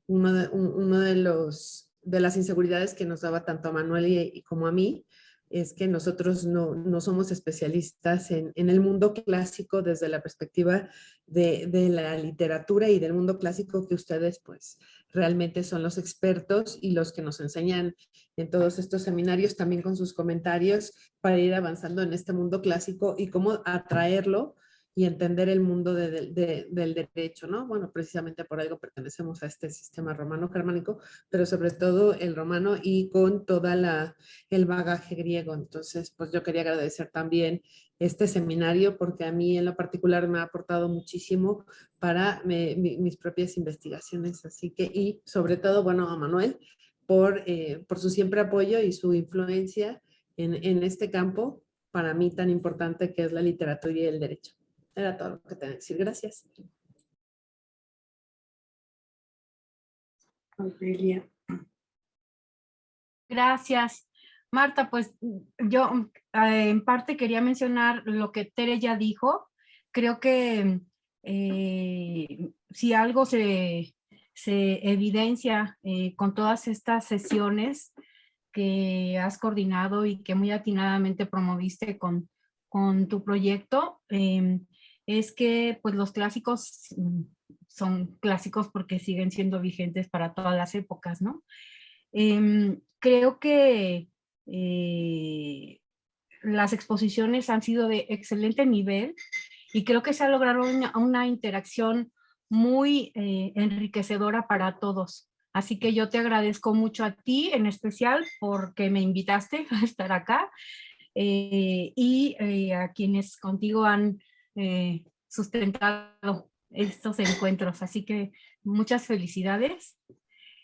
uno de las inseguridades que nos daba tanto a Manuel y como a mí es que nosotros no somos especialistas en el mundo clásico desde la perspectiva de la literatura y del mundo clásico que ustedes pues realmente son los expertos y los que nos enseñan en todos estos seminarios también con sus comentarios para ir avanzando en este mundo clásico y cómo atraerlo y entender el mundo del derecho, ¿no? Bueno, precisamente por algo pertenecemos a este sistema romano-germánico, pero sobre todo el romano y con toda el bagaje griego. Entonces, pues yo quería agradecer también este seminario porque a mí en lo particular me ha aportado muchísimo para mis propias investigaciones. Así que, y sobre todo, bueno, a Manuel por su siempre apoyo y su influencia en este campo para mí tan importante que es la literatura y el derecho. Era todo lo que tenía que decir. Gracias. Aurelia. Gracias. Marta, pues yo en parte quería mencionar lo que Tere ya dijo. Creo que si algo se evidencia con todas estas sesiones que has coordinado y que muy atinadamente promoviste con tu proyecto, es que pues los clásicos son clásicos porque siguen siendo vigentes para todas las épocas, ¿no? Creo que las exposiciones han sido de excelente nivel y creo que se ha logrado una interacción muy enriquecedora para todos. Así que yo te agradezco mucho a ti en especial porque me invitaste a estar acá y a quienes contigo han sustentado estos encuentros. Así que muchas felicidades.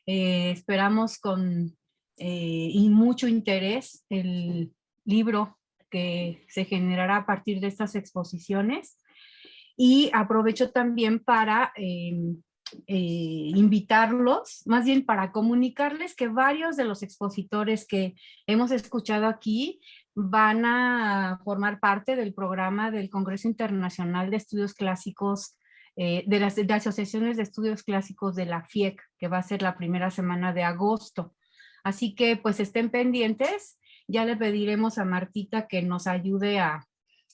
Esperamos con y mucho interés el libro que se generará a partir de estas exposiciones y aprovecho también para invitarlos, más bien para comunicarles que varios de los expositores que hemos escuchado aquí van a formar parte del programa del Congreso Internacional de Estudios Clásicos de las asociaciones de estudios clásicos de la FIEC, que va a ser la primera semana de agosto. Así que pues estén pendientes. Ya le pediremos a Martita que nos ayude a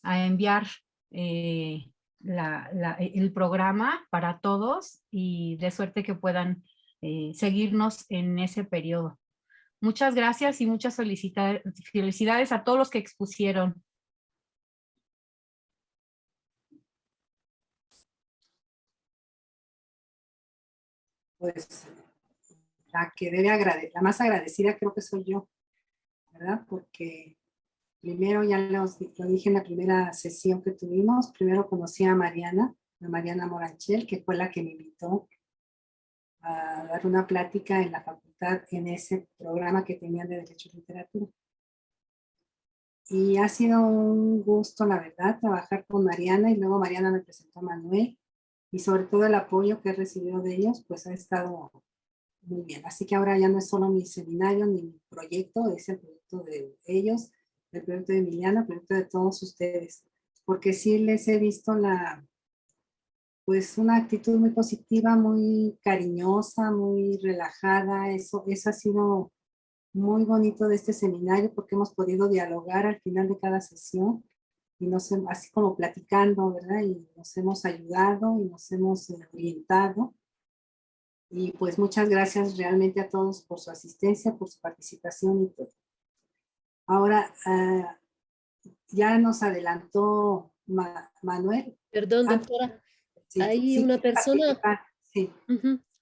enviar el programa para todos y de suerte que puedan seguirnos en ese periodo. Muchas gracias y muchas felicidades a todos los que expusieron. Pues la más agradecida creo que soy yo, ¿verdad? Porque primero, ya lo dije en la primera sesión que tuvimos, primero conocí a Mariana Moranchel, que fue la que me invitó a dar una plática en la facultad en ese programa que tenían de Derecho y Literatura. Y ha sido un gusto, la verdad, trabajar con Mariana, y luego Mariana me presentó a Manuel, y sobre todo el apoyo que he recibido de ellos, pues ha estado muy bien. Así que ahora ya no es solo mi seminario ni mi proyecto, es el proyecto de ellos, el proyecto de Emiliano, el proyecto de todos ustedes, porque sí les he visto pues una actitud muy positiva, muy cariñosa, muy relajada. Eso ha sido muy bonito de este seminario, porque hemos podido dialogar al final de cada sesión y así como platicando, ¿verdad? Y nos hemos ayudado y nos hemos orientado. Y pues muchas gracias realmente a todos por su asistencia, por su participación y todo. Ahora, ya nos adelantó Manuel. Perdón, doctora. Sí, Hay una persona. Sí.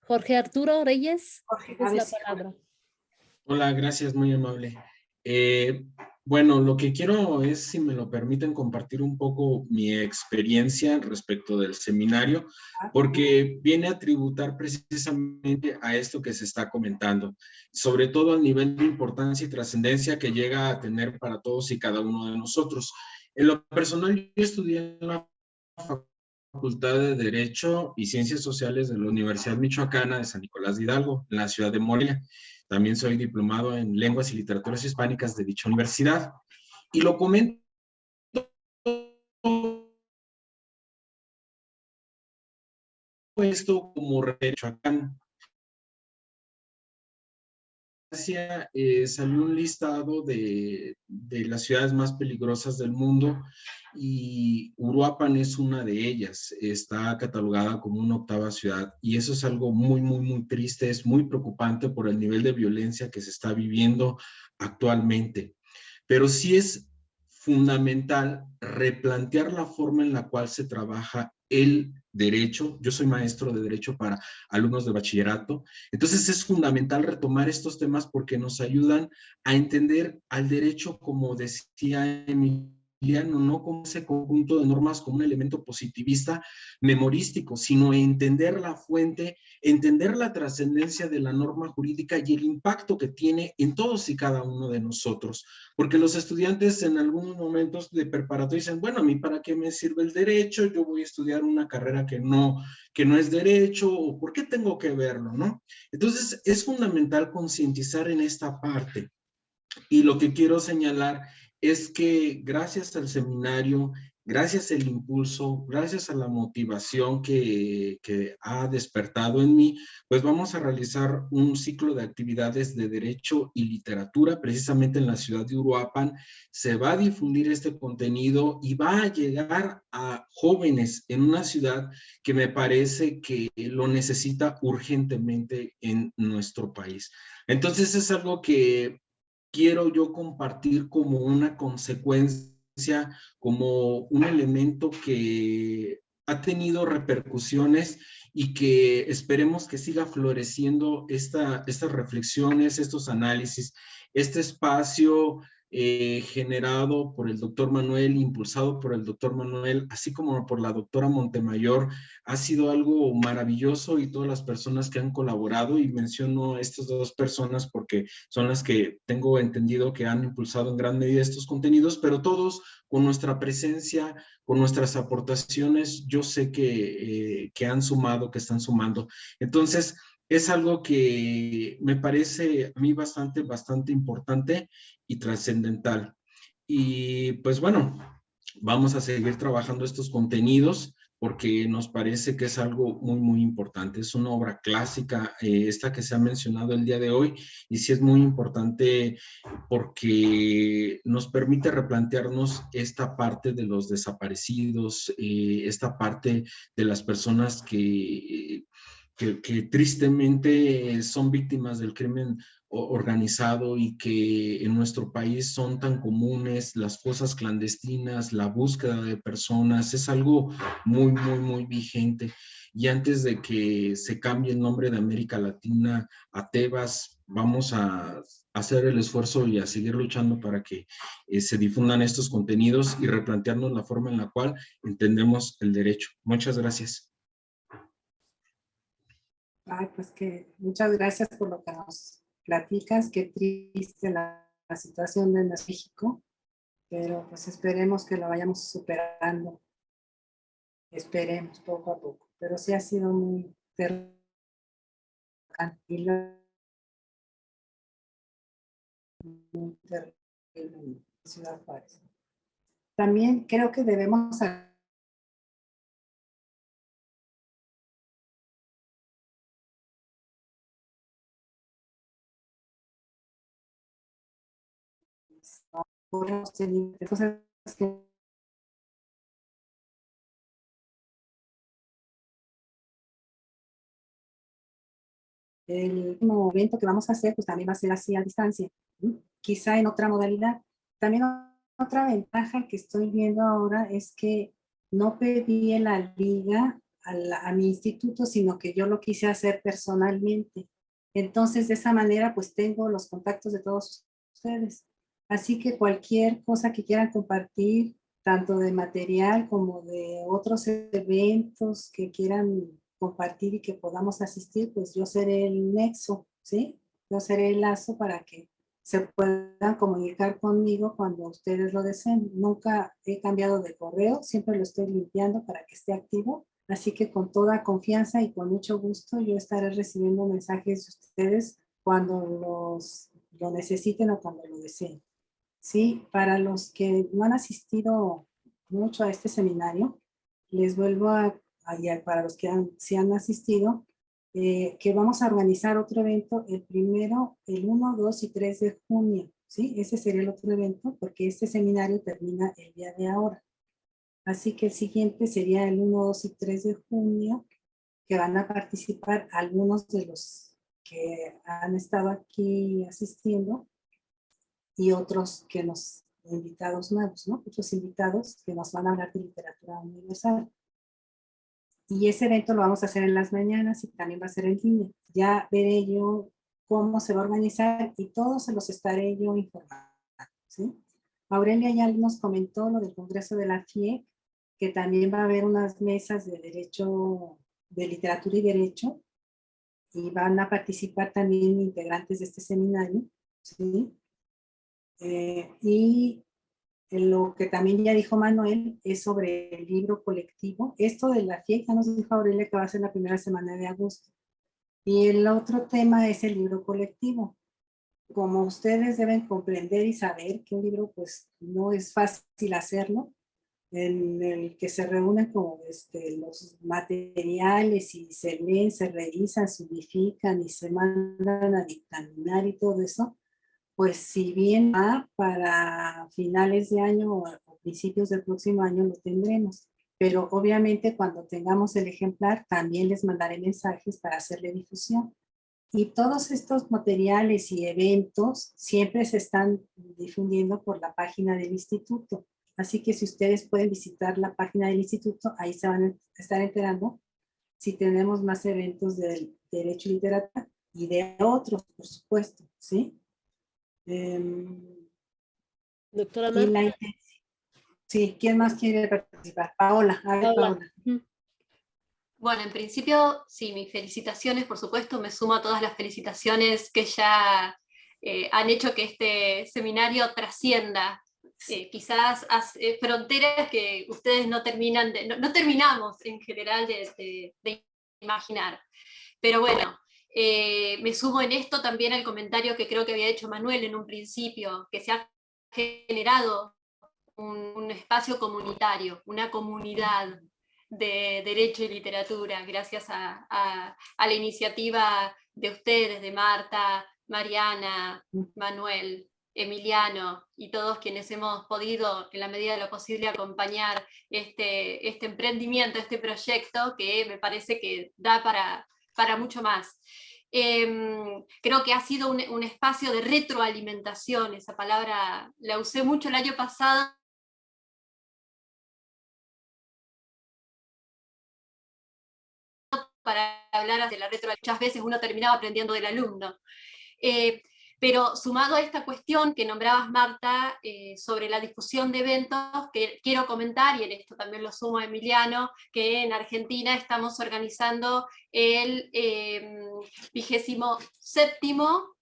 Jorge Arturo Reyes. Jorge, es la palabra. Hola, gracias, muy amable. Bueno, lo que quiero es, si me lo permiten, compartir un poco mi experiencia respecto del seminario, porque viene a tributar precisamente a esto que se está comentando, sobre todo al nivel de importancia y trascendencia que llega a tener para todos y cada uno de nosotros. En lo personal, yo estudié en la Facultad de Derecho y Ciencias Sociales de la Universidad Michoacana de San Nicolás de Hidalgo, en la ciudad de Morelia. También soy diplomado en Lenguas y Literaturas Hispánicas de dicha universidad. Y lo comento esto como Michoacán. Salió un listado de las ciudades más peligrosas del mundo y Uruapan es una de ellas. Está catalogada como una 8ª ciudad y eso es algo muy, muy, muy triste, es muy preocupante por el nivel de violencia que se está viviendo actualmente. Pero sí es fundamental replantear la forma en la cual se trabaja el derecho. Yo soy maestro de derecho para alumnos de bachillerato, entonces es fundamental retomar estos temas porque nos ayudan a entender al derecho, como decía Emiliano, no como ese conjunto de normas como un elemento positivista memorístico, sino entender la fuente, entender la trascendencia de la norma jurídica y el impacto que tiene en todos y cada uno de nosotros. Porque los estudiantes en algunos momentos de preparatoria dicen, bueno, ¿a mí para qué me sirve el derecho? Yo voy a estudiar una carrera que no es derecho, o ¿por qué tengo que verlo, no? Entonces, es fundamental concientizar en esta parte. Y lo que quiero señalar es que gracias al seminario, gracias al impulso, gracias a la motivación que ha despertado en mí, pues vamos a realizar un ciclo de actividades de derecho y literatura precisamente en la ciudad de Uruapan. Se va a difundir este contenido y va a llegar a jóvenes en una ciudad que me parece que lo necesita urgentemente en nuestro país. Entonces es algo que quiero yo compartir como una consecuencia, como un elemento que ha tenido repercusiones y que esperemos que siga floreciendo estas reflexiones, estos análisis, este espacio generado por el doctor Manuel, impulsado por el doctor Manuel, así como por la doctora Montemayor, ha sido algo maravilloso, y todas las personas que han colaborado, y menciono a estas 2 personas porque son las que tengo entendido que han impulsado en gran medida estos contenidos, pero todos con nuestra presencia, con nuestras aportaciones, yo sé que han sumado, que están sumando. Entonces, es algo que me parece a mí bastante importante y trascendental. Y pues bueno, vamos a seguir trabajando estos contenidos porque nos parece que es algo muy, muy importante. Es una obra clásica, esta que se ha mencionado el día de hoy, y sí es muy importante porque nos permite replantearnos esta parte de los desaparecidos, esta parte de las personas que tristemente son víctimas del crimen organizado y que en nuestro país son tan comunes, las fosas clandestinas, la búsqueda de personas, es algo muy, muy, muy vigente. Y antes de que se cambie el nombre de América Latina a Tebas, vamos a hacer el esfuerzo y a seguir luchando para que se difundan estos contenidos y replantearnos la forma en la cual entendemos el derecho. Muchas gracias. Ay, pues que muchas gracias por lo que nos platicas. Qué triste la situación de México, pero pues esperemos que lo vayamos superando. Esperemos poco a poco. Pero sí ha sido muy tranquilo, muy terrible en Ciudad Juárez. También creo que debemos cosas que el último evento que vamos a hacer pues también va a ser así a distancia, ¿sí? Quizá en otra modalidad. También otra ventaja que estoy viendo ahora es que no pedí en la liga a mi instituto, sino que yo lo quise hacer personalmente. Entonces, de esa manera, pues tengo los contactos de todos ustedes. Así que cualquier cosa que quieran compartir, tanto de material como de otros eventos que quieran compartir y que podamos asistir, pues yo seré el nexo, ¿sí? Yo seré el lazo para que se puedan comunicar conmigo cuando ustedes lo deseen. Nunca he cambiado de correo, siempre lo estoy limpiando para que esté activo. Así que con toda confianza y con mucho gusto yo estaré recibiendo mensajes de ustedes cuando lo necesiten o cuando lo deseen. Sí, para los que no han asistido mucho a este seminario, les vuelvo para los que sí han asistido, que vamos a organizar otro evento, el 1, 2 y 3 de junio, ¿sí? Ese sería el otro evento, porque este seminario termina el día de ahora. Así que el siguiente sería el 1, 2 y 3 de junio, que van a participar algunos de los que han estado aquí asistiendo y otros invitados nuevos, ¿no? Muchos invitados que nos van a hablar de literatura universal. Y ese evento lo vamos a hacer en las mañanas y también va a ser en línea. Ya veré yo cómo se va a organizar y todos se los estaré yo informando, ¿sí? Aurelia ya nos comentó lo del Congreso de la FIEC, que también va a haber unas mesas de derecho, de literatura y derecho, y van a participar también integrantes de este seminario, ¿sí? Y lo que también ya dijo Manuel es sobre el libro colectivo. Esto de la FIEC ya nos dijo Aurelia que va a ser la primera semana de agosto. Y el otro tema es el libro colectivo. Como ustedes deben comprender y saber que un libro pues no es fácil hacerlo, en el que se reúnen como los materiales y se leen, se revisan, se unifican y se mandan a dictaminar y todo eso, pues si bien va para finales de año o principios del próximo año lo tendremos. Pero obviamente cuando tengamos el ejemplar también les mandaré mensajes para hacerle difusión. Y todos estos materiales y eventos siempre se están difundiendo por la página del instituto. Así que si ustedes pueden visitar la página del instituto, ahí se van a estar enterando si tenemos más eventos del derecho y literatura y de otros, por supuesto, ¿sí? Doctora Marta. Sí, ¿quién más quiere participar? Paola, a ver, Paola. Bueno, en principio, sí, mis felicitaciones, por supuesto, me sumo a todas las felicitaciones que ya han hecho que este seminario trascienda quizás fronteras que ustedes no terminamos en general de imaginar. Pero bueno, me sumo en esto también al comentario que creo que había hecho Manuel en un principio, que se ha generado un espacio comunitario, una comunidad de Derecho y Literatura, gracias a la iniciativa de ustedes, de Marta, Mariana, Manuel, Emiliano y todos quienes hemos podido, en la medida de lo posible, acompañar este emprendimiento, este proyecto que me parece que da para mucho más. Creo que ha sido un espacio de retroalimentación, esa palabra la usé mucho el año pasado, para hablar de la retroalimentación. Muchas veces uno terminaba aprendiendo del alumno. Pero sumado a esta cuestión que nombrabas, Marta, sobre la difusión de eventos, que quiero comentar, y en esto también lo sumo a Emiliano, que en Argentina estamos organizando el 27º,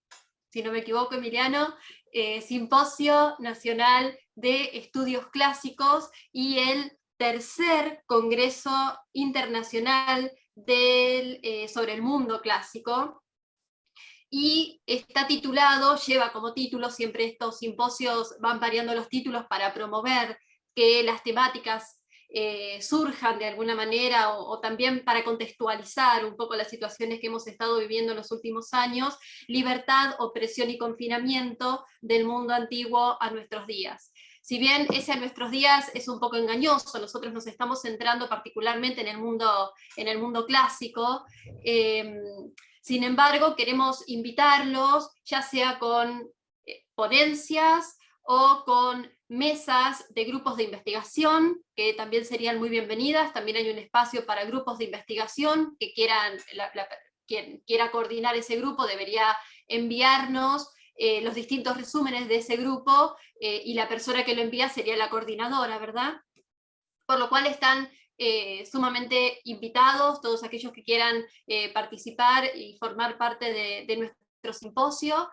si no me equivoco, Emiliano, Simposio Nacional de Estudios Clásicos y el tercer Congreso Internacional sobre el mundo clásico. Y está titulado, lleva como título, siempre estos simposios van variando los títulos para promover que las temáticas surjan de alguna manera, o también para contextualizar un poco las situaciones que hemos estado viviendo en los últimos años: libertad, opresión y confinamiento del mundo antiguo a nuestros días. Si bien ese a nuestros días es un poco engañoso, nosotros nos estamos centrando particularmente en el mundo clásico. Sin embargo, queremos invitarlos, ya sea con ponencias o con mesas de grupos de investigación, que también serían muy bienvenidas. También hay un espacio para grupos de investigación que quien quiera coordinar ese grupo debería enviarnos los distintos resúmenes de ese grupo, y la persona que lo envía sería la coordinadora, ¿verdad? Por lo cual están sumamente invitados todos aquellos que quieran participar y formar parte de nuestro simposio.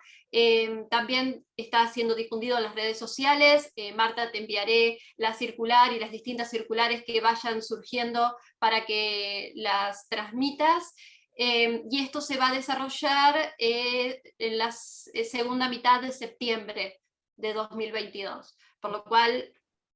También está siendo difundido en las redes sociales. Marta, te enviaré la circular y las distintas circulares que vayan surgiendo para que las transmitas. Y esto se va a desarrollar en la segunda mitad de septiembre de 2022, por lo cual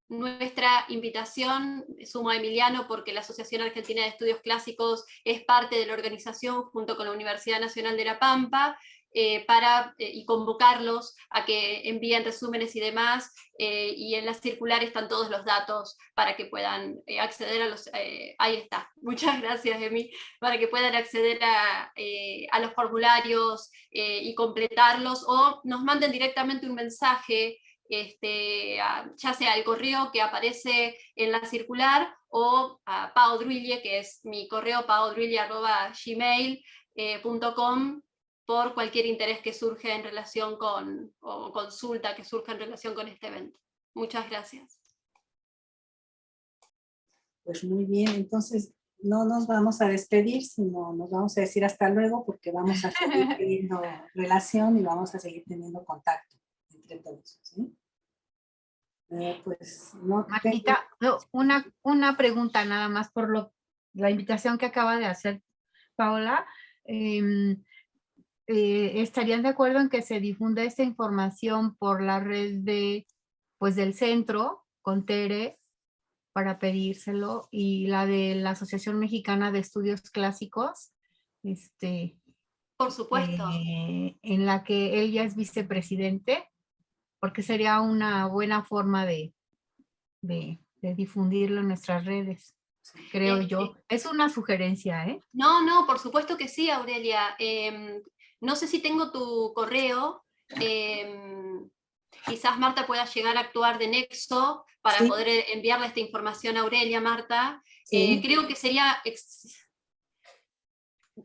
nuestra invitación, sumo a Emiliano porque la Asociación Argentina de Estudios Clásicos es parte de la organización junto con la Universidad Nacional de La Pampa, y convocarlos a que envíen resúmenes y demás, y en la circular están todos los datos para que puedan acceder a los... ahí está, muchas gracias, Emi, para que puedan acceder a los formularios y completarlos, o nos manden directamente un mensaje, ya sea al correo que aparece en la circular, o a Pao Druille, que es mi correo, paodruille@gmail.com, por cualquier interés que surja en relación o consulta que surja en relación con este evento. Muchas gracias. Pues muy bien, entonces no nos vamos a despedir, sino nos vamos a decir hasta luego, porque vamos a seguir teniendo relación y vamos a seguir teniendo contacto entre todos, ¿sí? Pues no. Martita, una pregunta nada más por la invitación que acaba de hacer Paola. ¿Estarían de acuerdo en que se difunda esta información por la red del centro con Tere para pedírselo, y la de la Asociación Mexicana de Estudios Clásicos? Por supuesto. En la que él ya es vicepresidente, porque sería una buena forma de difundirlo en nuestras redes, creo yo. Es una sugerencia, ¿eh? No, por supuesto que sí, Aurelia. No sé si tengo tu correo. Quizás Marta pueda llegar a actuar de nexo para poder enviarle esta información a Aurelia, Marta. Creo que sería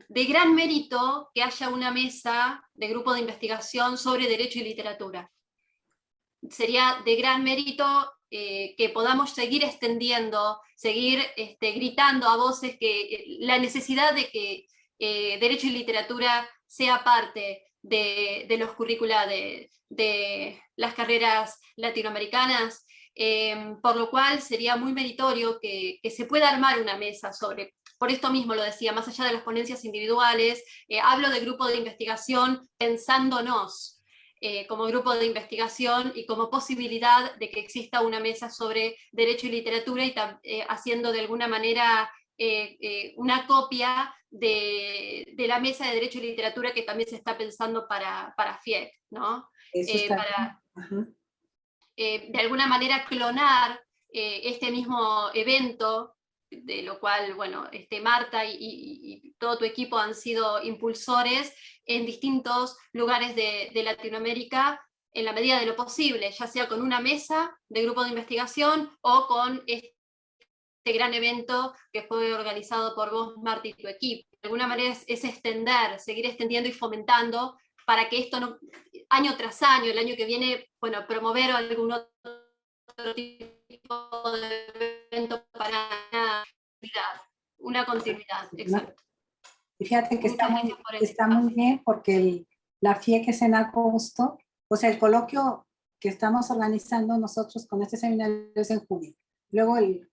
de gran mérito que haya una mesa de grupo de investigación sobre derecho y literatura. Sería de gran mérito que podamos seguir extendiendo, seguir gritando a voces que la necesidad de que derecho y literatura sea parte de los currícula de las carreras latinoamericanas, por lo cual sería muy meritorio que se pueda armar una mesa sobre... Por esto mismo lo decía, más allá de las ponencias individuales, hablo de grupo de investigación pensándonos. como grupo de investigación y como posibilidad de que exista una mesa sobre derecho y literatura y haciendo de alguna manera una copia de la mesa de derecho y literatura que también se está pensando para FIEC, ¿no? Para de alguna manera clonar este mismo evento, de lo cual, bueno, Marta y todo tu equipo han sido impulsores en distintos lugares de Latinoamérica en la medida de lo posible, ya sea con una mesa de grupo de investigación o con este gran evento que fue organizado por vos, Marta, y tu equipo. De alguna manera es extender, seguir extendiendo y fomentando para que esto no, año tras año, el año que viene, bueno, promover algún otro tipo de evento para una continuidad. Exacto. Y fíjate que está muy bien porque la FIEC es en agosto, o sea, el coloquio que estamos organizando nosotros con este seminario es en junio. Luego el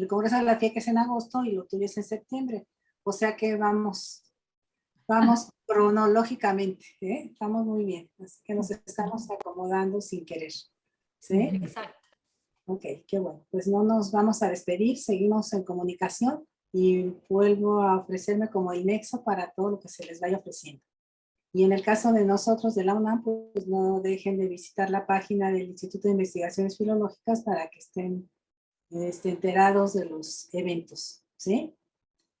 Congreso de la FIEC es en agosto y lo tuyo es en septiembre. O sea que vamos cronológicamente, ¿eh? Estamos muy bien. Así que nos estamos acomodando sin querer. ¿Sí? Exacto. Ok, qué bueno. Pues no nos vamos a despedir, seguimos en comunicación y vuelvo a ofrecerme como el nexo para todo lo que se les vaya ofreciendo. Y en el caso de nosotros de la UNAM, pues no dejen de visitar la página del Instituto de Investigaciones Filológicas para que estén enterados de los eventos, ¿sí?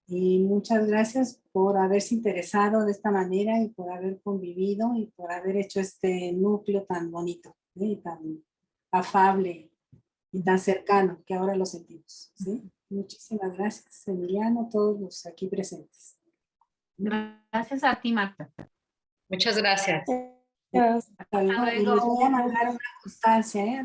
Y muchas gracias por haberse interesado de esta manera y por haber convivido y por haber hecho este núcleo tan bonito, ¿sí? Y tan afable y tan cercano que ahora lo sentimos, ¿sí? Muchísimas gracias, Emiliano, todos los aquí presentes. Gracias a ti, Marta. Muchas gracias. Hasta luego. Y les voy a mandar una constancia, ¿eh?